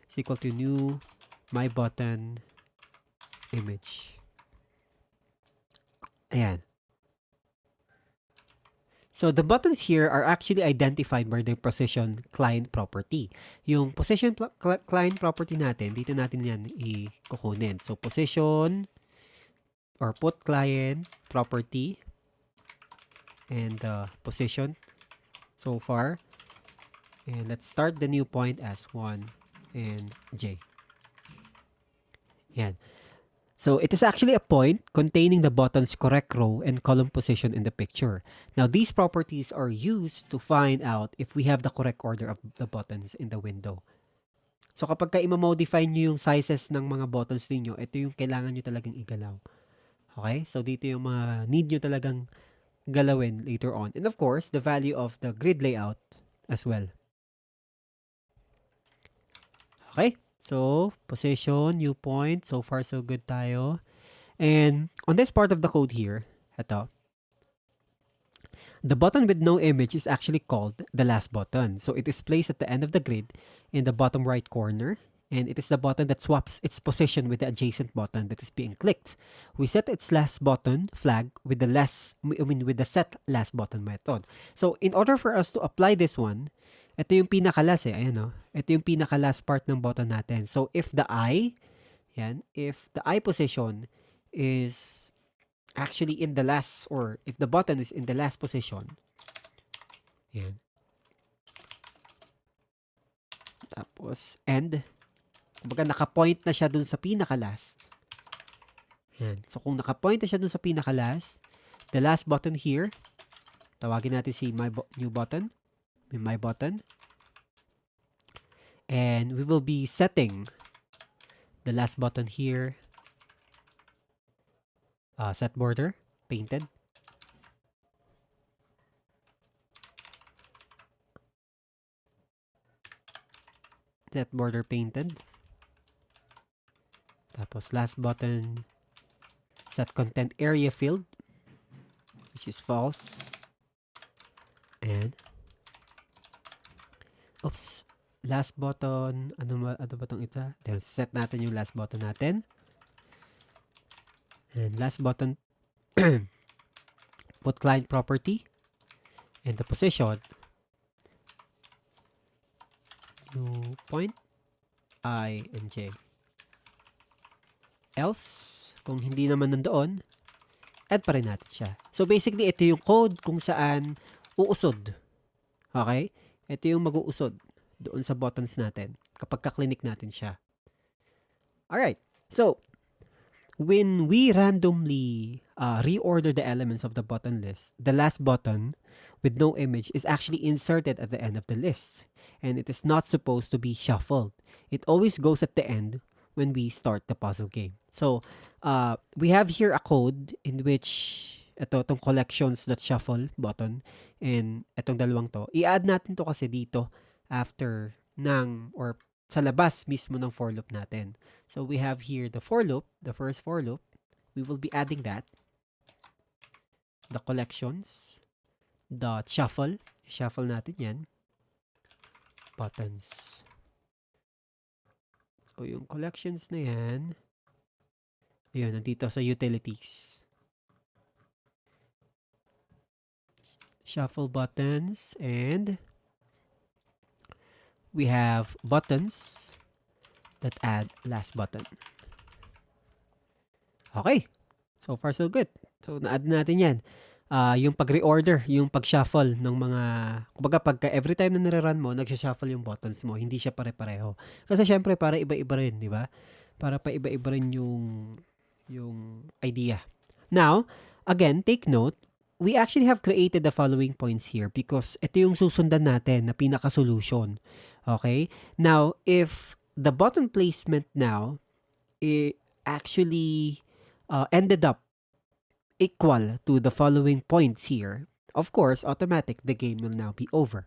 Is equal to new my button image. Ayan. So, the buttons here are actually identified by their position client property. Yung position client property natin, dito natin yan i-kukunin. So, position or put client property and position so far. And let's start the new point as 1 and j. Yan. So, it is actually a point containing the button's correct row and column position in the picture. Now, these properties are used to find out if we have the correct order of the buttons in the window. So, kapag i-modify nyo yung sizes ng mga buttons ninyo, ito yung kailangan nyo talagang igalaw. Okay? So, dito yung mga need nyo talagang galawin later on. And of course, the value of the grid layout as well. Okay? So, position, new point. So far, so good tayo. And on this part of the code here, ito, The button with no image is actually called the last button. So it is placed at the end of the grid in the bottom right corner, and it is the button that swaps its position with the adjacent button that is being clicked. We set its last button flag with the with the set last button method. So in order for us to apply this one, ito yung pinakalas ayan o. Ito yung pinakalas part ng button natin. So if the if the eye position is actually in the last, or if the button is in the last position, yan. Tapos end. Kumbaga naka-point na siya dun sa pinaka-last. Yan. So kung naka-point na siya dun sa pinaka-last, the last button here, tawagin natin si new button, my button. And we will be setting the last button here, set border, painted. Set border painted. Tapos last button, set content area field, which is false. And oops, last button, ano ba tong ita? Then set natin yung last button natin. And last button, put client property and the position, new point, I and J. Else, kung hindi naman nandoon, add pa rin natin siya. So basically, ito yung code kung saan uusod. Okay? Ito yung mag-uusod doon sa buttons natin kapag ka-clinic natin siya. Alright. So, when we randomly reorder the elements of the button list, the last button with no image is actually inserted at the end of the list. And it is not supposed to be shuffled. It always goes at the end when we start the puzzle game. So, we have here a code in which itong collections.shuffle button and itong dalawang to. I-add natin to kasi dito after or sa labas mismo ng for loop natin. So, we have here the for loop, the first for loop. We will be adding that. The collections.shuffle. Shuffle natin yan. Buttons. So, yung collections na yan, ayun, nandito sa utilities. Shuffle buttons, and we have buttons that add last button. Okay. So far, so good. So, na-add natin yan. Yung pag-reorder, yung pag-shuffle ng mga, kumbaga pagka every time na nire-run mo, nag-shuffle yung buttons mo, hindi siya pare-pareho. Kasi syempre, para iba-iba rin, di ba? Para pa iba-iba rin yung idea. Now, again, take note, we actually have created the following points here because ito yung susundan natin na pinaka-solution. Okay? Now, if the button placement now, it actually ended up equal to the following points here, of course, automatic, the game will now be over.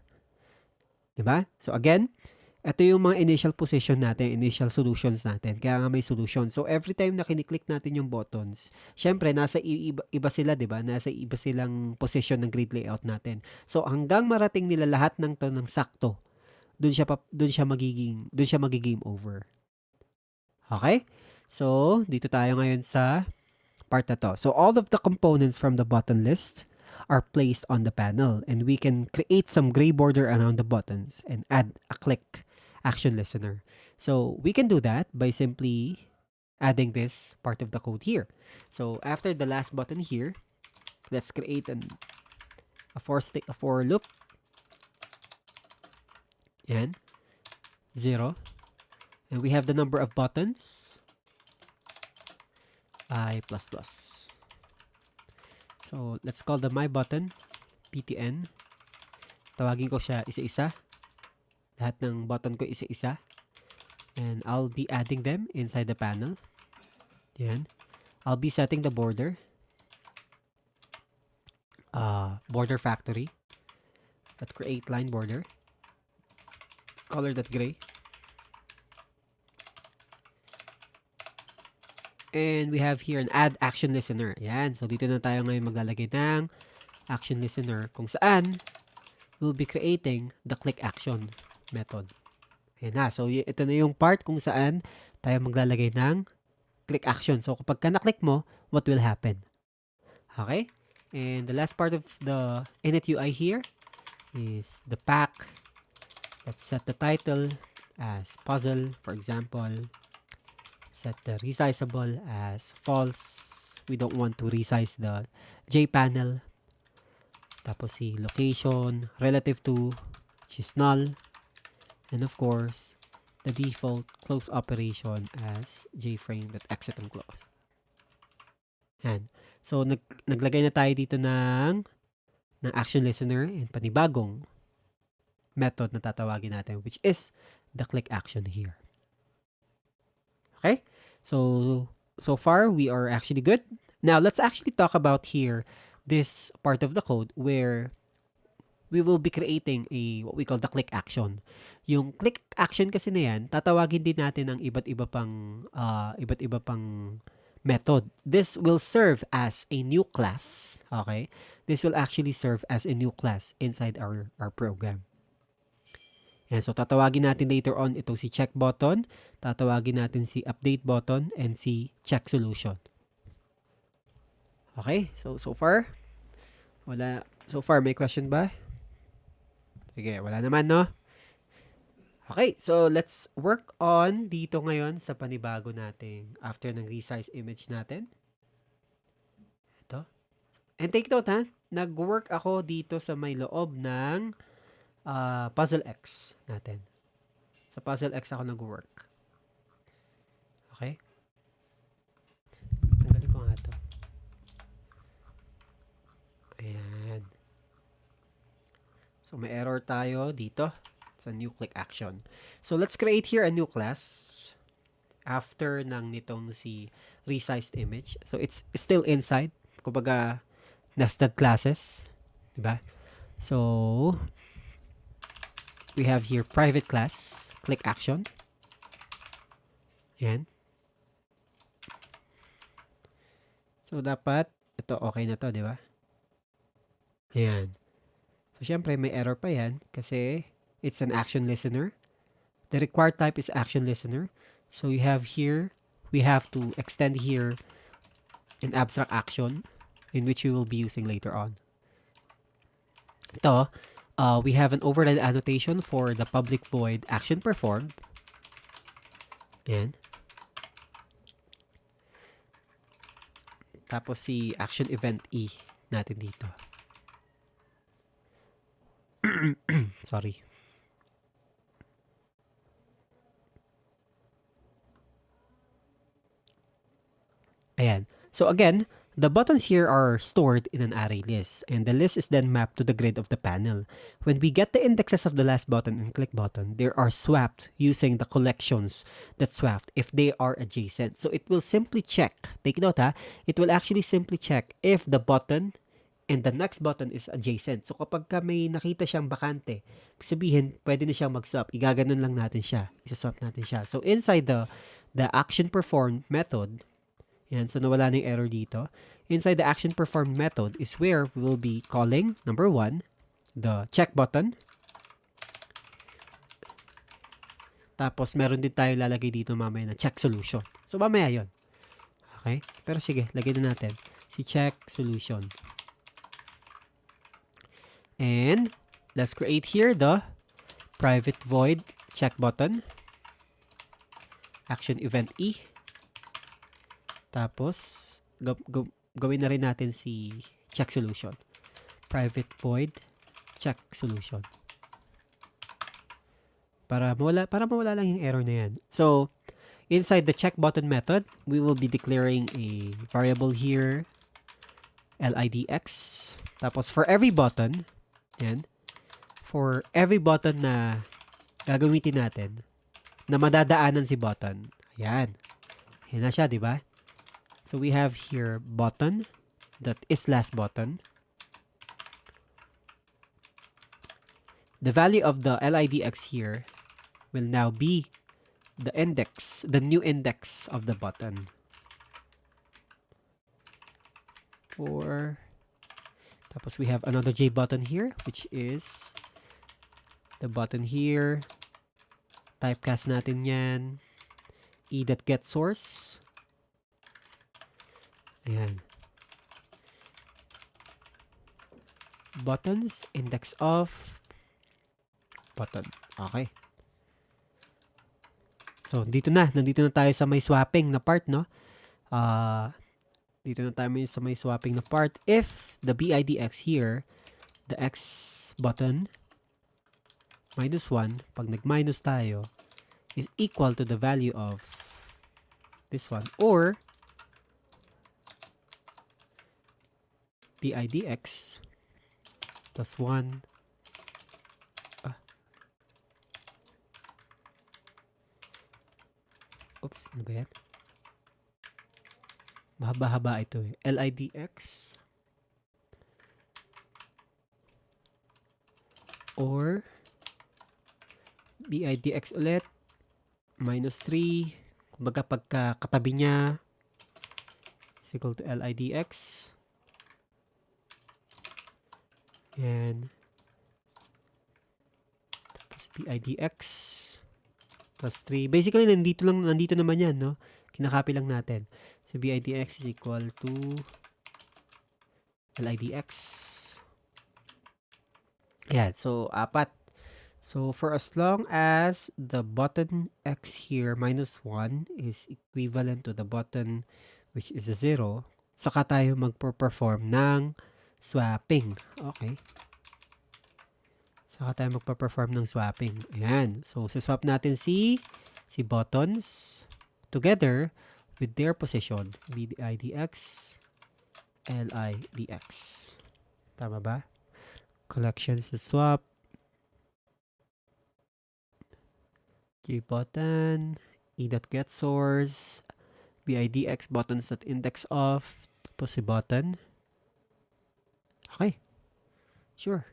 Diba? So again, ito yung mga initial position natin, initial solutions natin. Kaya nga may solution. So every time na kiniklik natin yung buttons, syempre nasa iba sila, diba? Nasa iba silang position ng grid layout natin. So hanggang marating nila lahat ng to ng sakto, dun siya magiging over. Okay? So, dito tayo ngayon sa part na to. So all of the components from the button list are placed on the panel, and we can create some gray border around the buttons and add a click action listener. So we can do that by simply adding this part of the code here. So after the last button here, let's create a for loop. And 0. And we have the number of buttons. I++. So, let's call the my button, ptn. Tawagin ko siya isa-isa. Lahat ng button ko isa-isa. And I'll be adding them inside the panel. Yan. I'll be setting the border. Border factory. That create line border. Color that gray. And we have here an add action listener. Yan. So, dito na tayo ngayon maglalagay ng action listener kung saan we'll be creating the click action method. Ayan na. So, ito na yung part kung saan tayo maglalagay ng click action. So, kapag na-click mo, what will happen? Okay? And the last part of the init UI here is the pack. Let's set the title as puzzle, for example. Set the resizable as false. We don't want to resize the J panel. Tapos si location relative to, which is null. And of course, the default close operation as jframe.exit and close. Yan. So, naglagay na tayo dito ng action listener and panibagong method na tatawagin natin, which is the click action here. Okay? So far, we are actually good. Now, let's actually talk about here this part of the code where we will be creating what we call the click action. Yung click action kasi na yan, tatawagin din natin ang iba't iba pang method. This will serve as a new class. Okay? This will actually serve as a new class inside our program. Yan, so tatawagin natin later on itong si check button, tatawagin natin si update button, and si check solution. Okay, so far, wala. So far, may question ba? Sige, wala naman, no? Okay, so let's work on dito ngayon sa panibago natin after ng resize image natin. Ito. And take note, ha? Nag-work ako dito sa may loob ng Puzzle X natin. Sa Puzzle X ako nag-work. Okay? Tanggalin ko nga ito. Ayan. So, may error tayo dito sa new click action. So, let's create here a new class after ng nitong si resized image. So, it's still inside. Kumbaga, nested classes. Diba? So, we have here private class, click action. Yan. So, dapat, ito okay na to, di ba? Ayan. So, syempre, may error pa yan kasi it's an action listener. The required type is action listener. So, we have to extend here an abstract action in which we will be using later on. Ito, we have an override annotation for the public void action performed. Ayan. Tapos si action event E natin dito. Sorry. Ayan. So again, the buttons here are stored in an array list, and the list is then mapped to the grid of the panel. When we get the indexes of the last button and click button, they are swapped using the collections that swapped if they are adjacent. So it will simply check, take note ha, it will actually simply check if the button and the next button is adjacent. So kapag may nakita siyang bakante, sabihin, pwede na siyang mag-swap. Igaganon lang natin siya. Isa-swap natin siya. So inside the action performed method, yan, so nawala na yung error dito. Inside the action performed method is where we will be calling, number 1, the check button. Tapos meron din tayo lalagay dito mamaya na check solution. So mamaya yon. Okay? Pero sige, lagay na natin si check solution. And let's create here the private void check button. Action event E. Tapos, gawin na rin natin si check solution. Private void check solution. Para mawala lang yung error na yan. So, inside the check button method, we will be declaring a variable here, lidx. Tapos, for every button, yan, for every button na gagamitin natin, na madadaanan si button, ayan. Yan na siya, di ba? So we have here button that is last button. The value of the lidx here will now be the index, the new index of the button. For Tapos we have another J button here, which is the button here. Typecast natin yan. e.getSource. Ayan. Buttons, index of button. Okay. So, nandito na tayo sa may swapping na part, no? Dito na tayo sa may swapping na part. If the BIDX here, the X button, -1, pag nag-minus tayo, is equal to the value of this one. Or, BIDX plus 1. Oops, ano ba yan? Mahaba-haba ito eh. LIDX or BIDX ulit -3. Kumbaga pagka katabi niya is equal to LIDX. And tapos BIDX plus 3. Basically, nandito naman yan, no? Kinakopy lang natin. So, BIDX is equal to LIDX. Yan. So, 4. So, for as long as the button X here, -1, is equivalent to the button which is a 0, saka tayo magpo-perform ng swapping. Okay. Saka tayo magpa-perform ng swapping. Ayan. So, swap natin si buttons together with their position. BIDX, LIDX. Tama ba? Collections to swap. J button, e.getSource, BIDX buttons.index of, tapos si button. Okay. Sure.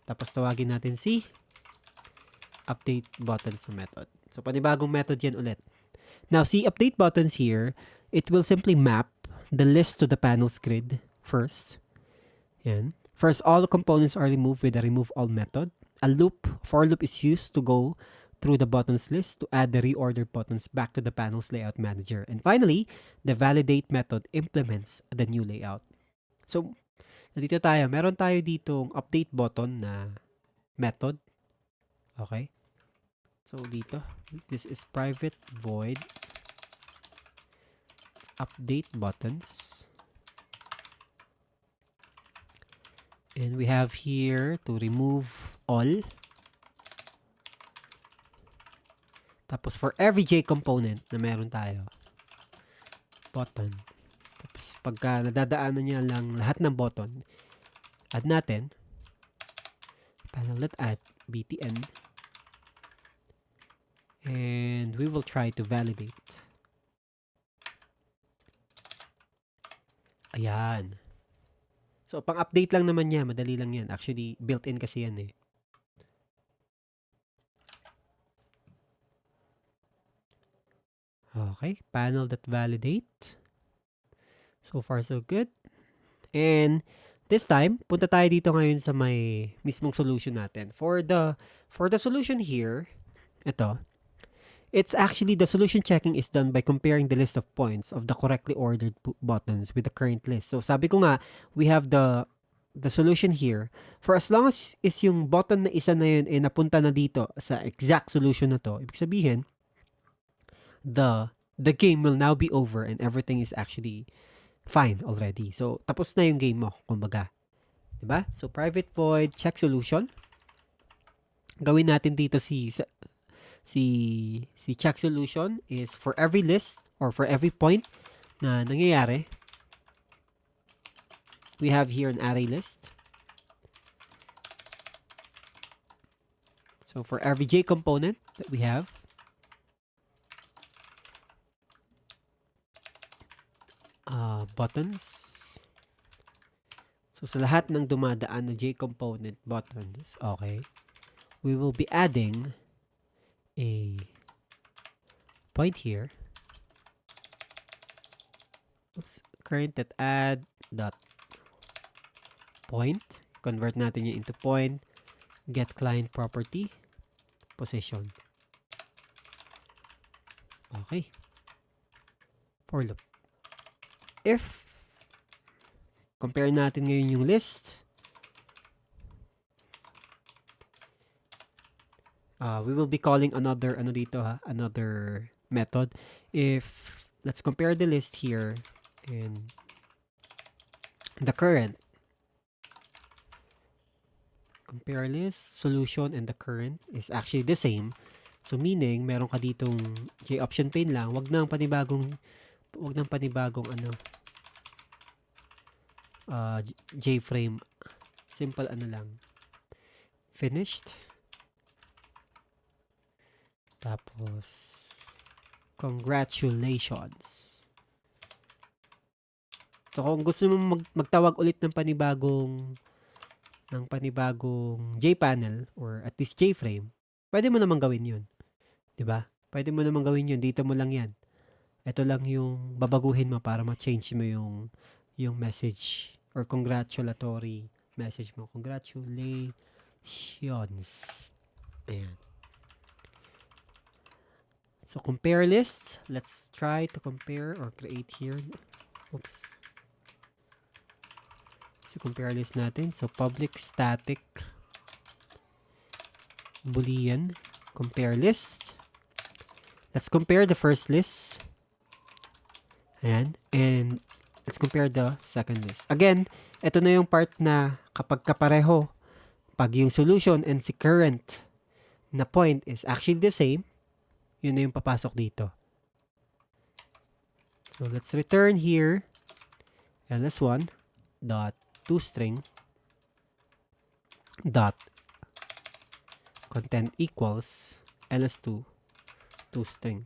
Tapos tawagin natin si update buttons na method. So, panibagong method yan ulit. Now, see update buttons here, it will simply map the list to the panels grid first. Yan. First, all components are removed with the remove all method. A for loop is used to go through the buttons list to add the reordered buttons back to the panels layout manager. And finally, the validate method implements the new layout. So, nandito tayo. Meron tayo ditong update button na method. Okay. So, dito. This is private void update buttons. And we have here to remove all. Tapos, for every J component na meron tayo, button. Tapos, pagka nadadaanan niya lang lahat ng button, add natin, panel.add btn, and we will try to validate. Ayan. So, pang-update lang naman niya. Madali lang yan. Actually, built-in kasi yan eh. Okay. Panel.validate. So far, so good. And this time, punta tayo dito ngayon sa may mismong solution natin. For the solution here, ito, it's actually the solution checking is done by comparing the list of points of the correctly ordered buttons with the current list. So sabi ko nga, we have the solution here. For as long as is yung button na isa na yun ay napunta na dito sa exact solution na to, ibig sabihin, the game will now be over and everything is actually fine already. So, tapos na yung game mo, kumbaga. Diba? So, private void, check solution. Gawin natin dito si check solution is for every list or for every point na nangyayari. We have here an array list. So, for every J component that we have, buttons. So, sa lahat ng dumadaan na J component buttons, okay, we will be adding a point here current.add dot point. Convert natin yun into point. Get client property. Position. Okay. For loop. If compare natin ngayon yung list, we will be calling another another method. If let's compare the list here and the current. Compare list, solution, and the current is actually the same. So meaning, meron ka ditong J option pane lang, wag nang panibagong J frame. Simple lang. Finished. Tapos congratulations. So kung gusto mo magtawag ulit ng panibagong J-panel or at least J-frame, pwede mo naman gawin yun. 'Di ba? Pwede mo naman gawin yun. Dito mo lang yan. Ito lang yung babaguhin mo para ma-change mo yung message or congratulatory message mo. Congratulations. Ayan. So, compare list. Let's try to compare or create here. Oops. So, compare list natin. So, public static boolean compare list. Let's compare the first list. Ayan. And let's compare the second list. Again, ito na yung part na kapag kapareho, pag yung solution and si current na point is actually the same, yun na yung papasok dito. So, let's return here ls1 dot toString dot content equals ls2 toString.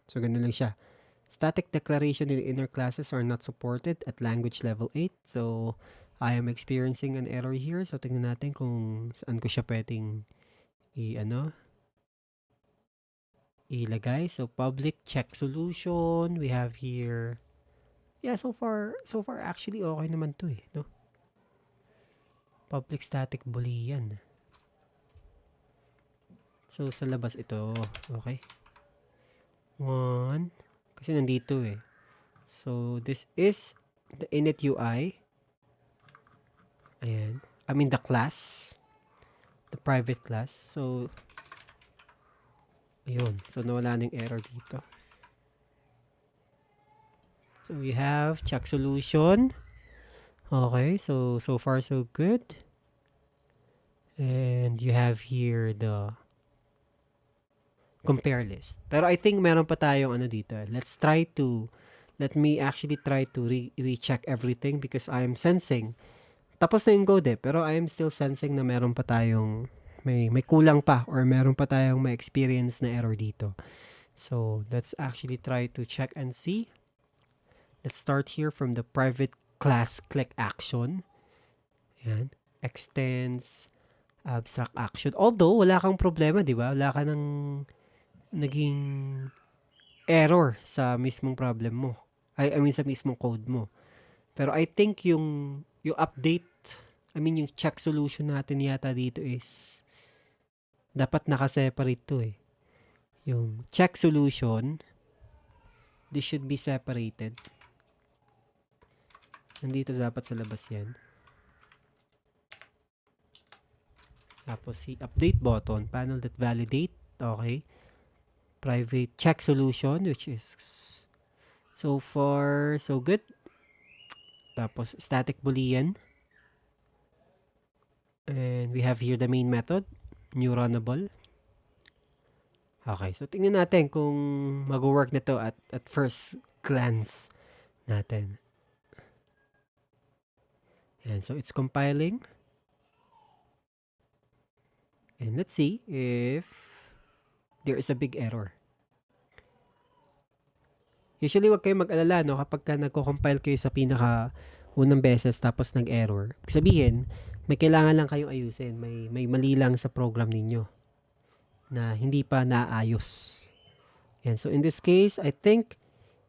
So, ganun lang siya. Static declaration in inner classes are not supported at language level 8. So, I am experiencing an error here. So, tingnan natin kung saan ko siya pwedeng ilagay. So, public check solution. We have here. Yeah, so far actually okay naman to no? Public static boolean. So, sa labas ito. Okay. 1. Kasi nandito So, this is the init UI. Ayan. I mean the class. The private class. So, ayun. So, nawala na yung error dito. So, we have check solution. Okay. So far so good. And you have here the compare list. Pero I think meron pa tayong dito. Let me actually try to recheck everything because I am sensing. Tapos na yung code pero I am still sensing na meron pa tayong may kulang pa or meron pa tayong may experience na error dito. So, let's actually try to check and see. Let's start here from the private class click action. Ayan. Extends abstract action. Although, wala kang problema, di ba? Wala ka nang naging error sa mismong problem mo. I mean, sa mismong code mo. Pero I think yung update, yung check solution natin yata dito is dapat naka-separate to Yung check solution, this should be separated. Nandito dapat sa labas yan. Tapos si update button, panel.validate, okay. Private check solution, which is so far so good. Tapos static boolean. And we have here the main method, new runnable. Okay, so tingnan natin kung mag-work na to at first glance natin. And so it's compiling. And let's see if there is a big error. Usually, wag kayong mag-alala, no? Kapag ka nagko-compile kayo sa unang beses tapos nag-error, sabihin, may kailangan lang kayong ayusin. May mali lang sa program ninyo na hindi pa naayos. And so, in this case, I think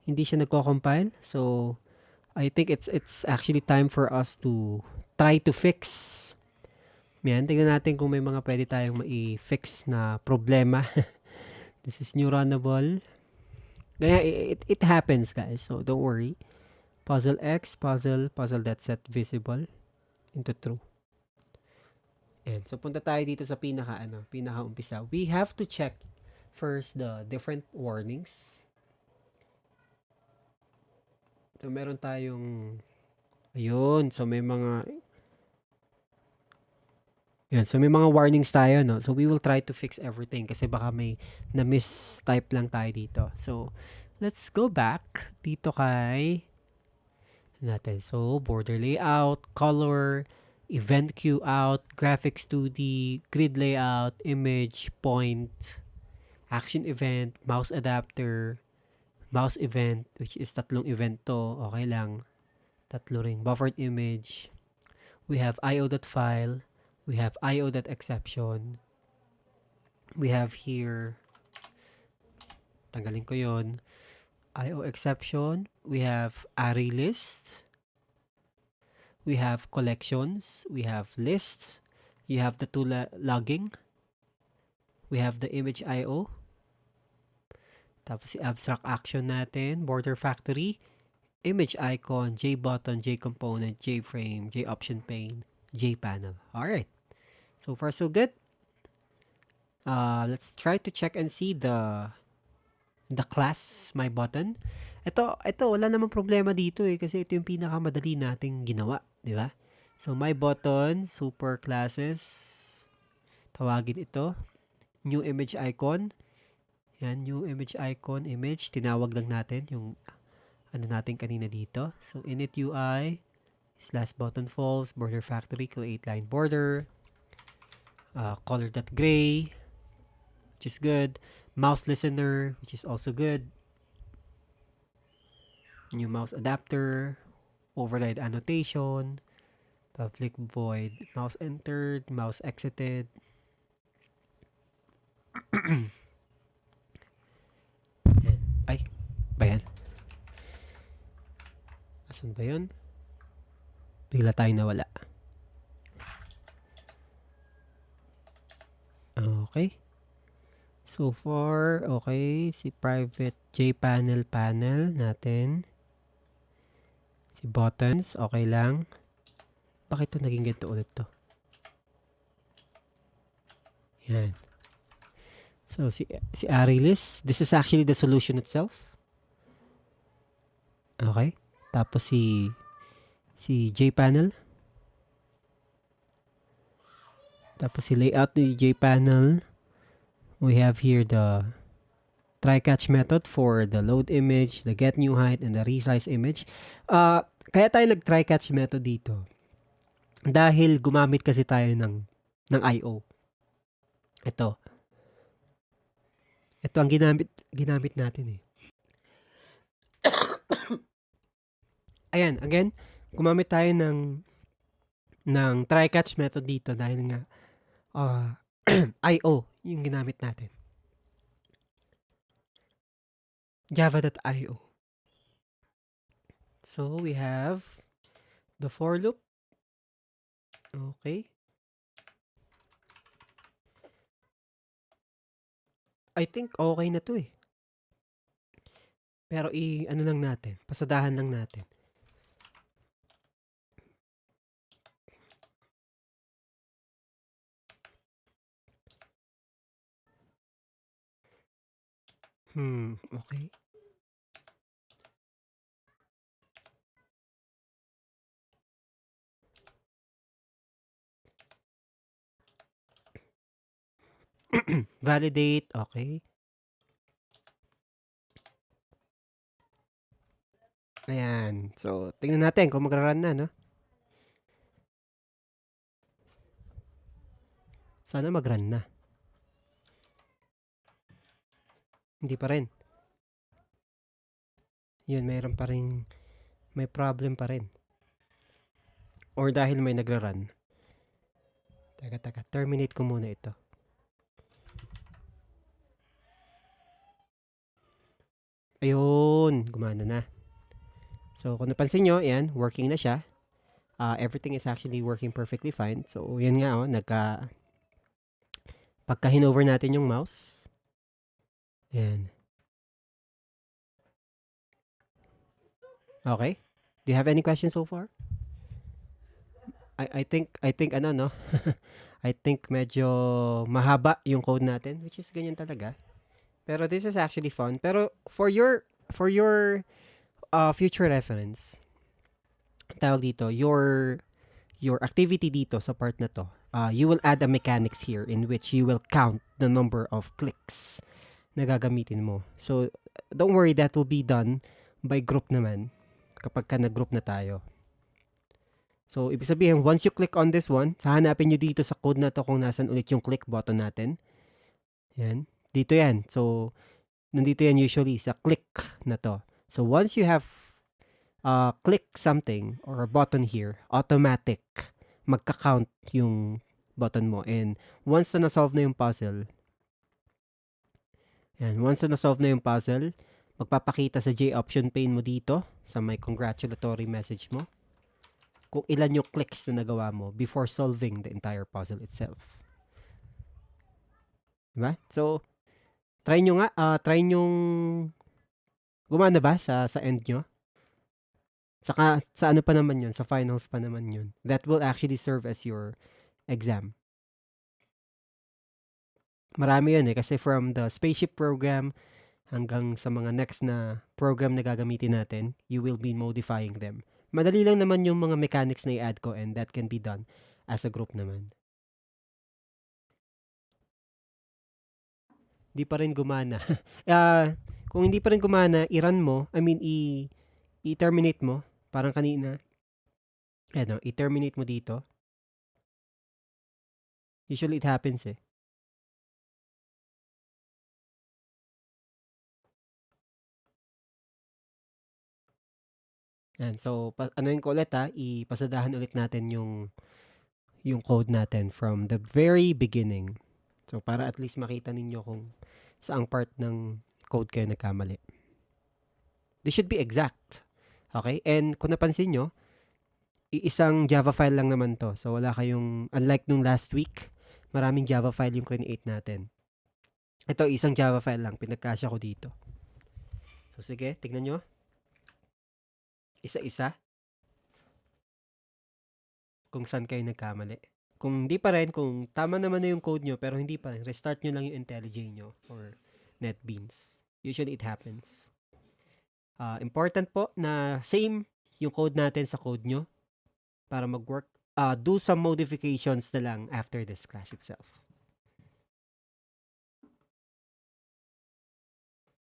Hindi siya nagko-compile. So, I think it's actually time for us to try to fix. Yan, tingnan natin kung may mga pwede tayong mai-fix na problema. This is new runnable. Kaya it happens, guys. So, don't worry. Puzzle X, puzzle that set visible into true. And so punta tayo dito sa pinaka umpisa. We have to check first the different warnings. So meron tayong ayun, so may mga warnings tayo, no? So we will try to fix everything kasi baka may na-mistype lang tayo dito. So let's go back dito kay natin. So border layout, color, event queue out, graphics 2D, grid layout, image, point, action event, mouse adapter, mouse event, which is tatlong event to, okay lang. Tatlo ring buffered image. We have io.file, we have io.exception. We have here, tanggalin ko yon, io exception. We have array list. We have collections. We have list. You have the tool logging. We have the image io. Tapos si abstract action natin, border factory, image icon, JButton, JComponent, JFrame, JOption pane, JPanel. Alright. So far so good. Let's try to check and see the class my button. Ito wala namang problema dito kasi ito yung pinakamadali nating ginawa, di ba? So my button, super classes. Tawagin ito, new image icon. Yan, new image icon, image, tinawag lang natin yung ano natin kanina dito. So init UI slash button false, border factory, create line border, color.gray, which is good, mouse listener, which is also good, new mouse adapter, override annotation, public void, mouse entered, mouse exited. Yan. Ay, ba yan? Asan ba yun? Bigla tayo nawala. Okay. So far, okay. Si private JPanel panel natin. Si buttons, okay lang. Bakit ito naging ganito ulit to? Yan. So, si array list. This is actually the solution itself. Okay. Tapos si JPanel. Tapos si layout ni JPanel. We have here the try-catch method for the load image, the get new height, and the resize image. Kaya tayo nag-try-catch method dito. Dahil gumamit kasi tayo ng I.O. Ito. Ito ang ginamit natin eh. Ayan, again, gumamit tayo ng try-catch method dito dahil nga I.O. yung ginamit natin. Java.io. So, we have the for loop. Okay. I think okay na to eh. Pero ano lang natin, pasadahan lang natin. Okay. Validate, okay. Ayan. So, tingnan natin kung magra-run na, no? Sana mag-run na. Hindi pa rin. Yun, may problem pa rin. Or dahil may nagra-run. Teka. Terminate ko muna ito. Ayun, gumana na. So, kung napansin nyo, yan, working na siya. Everything is actually working perfectly fine. So, yan nga, pagka hinover natin yung mouse, yan. Okay. Do you have any questions so far? I think ano no, I think medyo mahaba yung code natin, which is ganyan talaga. Pero this is actually fun. Pero for your future reference, tawag dito, your activity dito sa part na to, you will add a mechanics here in which you will count the number of clicks na gagamitin mo. So, don't worry, that will be done by group naman kapag ka nag-group na tayo. So, ibig sabihin, once you click on this one, hahanapin nyo dito sa code na to kung nasan ulit yung click button natin. Yan. Dito yan. So, nandito yan usually sa click na to. So, once you have click something or a button here, automatic magka-count yung button mo. And once na na-solve na yung puzzle, magpapakita sa J option pane mo dito sa may congratulatory message mo kung ilan yung clicks na nagawa mo before solving the entire puzzle itself. Diba? So, try nyo nga, try nyong gumana ba sa end nyo? Saka, sa ano pa naman yun, sa finals pa naman yun. That will actually serve as your exam. Marami yun kasi from the spaceship program hanggang sa mga next na program na gagamitin natin, you will be modifying them. Madali lang naman yung mga mechanics na i-add ko and that can be done as a group naman. Di pa rin gumana. Kung hindi pa rin gumana, i-run mo, i-terminate mo, parang kanina. I-terminate mo dito. Usually it happens eh. Yan. So, anuin ko ulit ipasadahan ulit natin yung code natin from the very beginning. So, para at least makita ninyo kung saang part ng code kayo nagkamali. This should be exact. Okay? And kung napansin nyo, isang Java file lang naman to. So, wala kayong, unlike nung last week, maraming Java file yung create natin. Ito, isang Java file lang. Pinagkasya ko dito. So, sige, tignan nyo. Isa-isa. Kung saan kayo nagkamali. Kung hindi pa rin, kung tama naman na yung code nyo, pero hindi pa rin, restart nyo lang yung IntelliJ nyo or NetBeans. Usually, it happens. Important po na same yung code natin sa code nyo para mag-work. Do some modifications na lang after this class itself.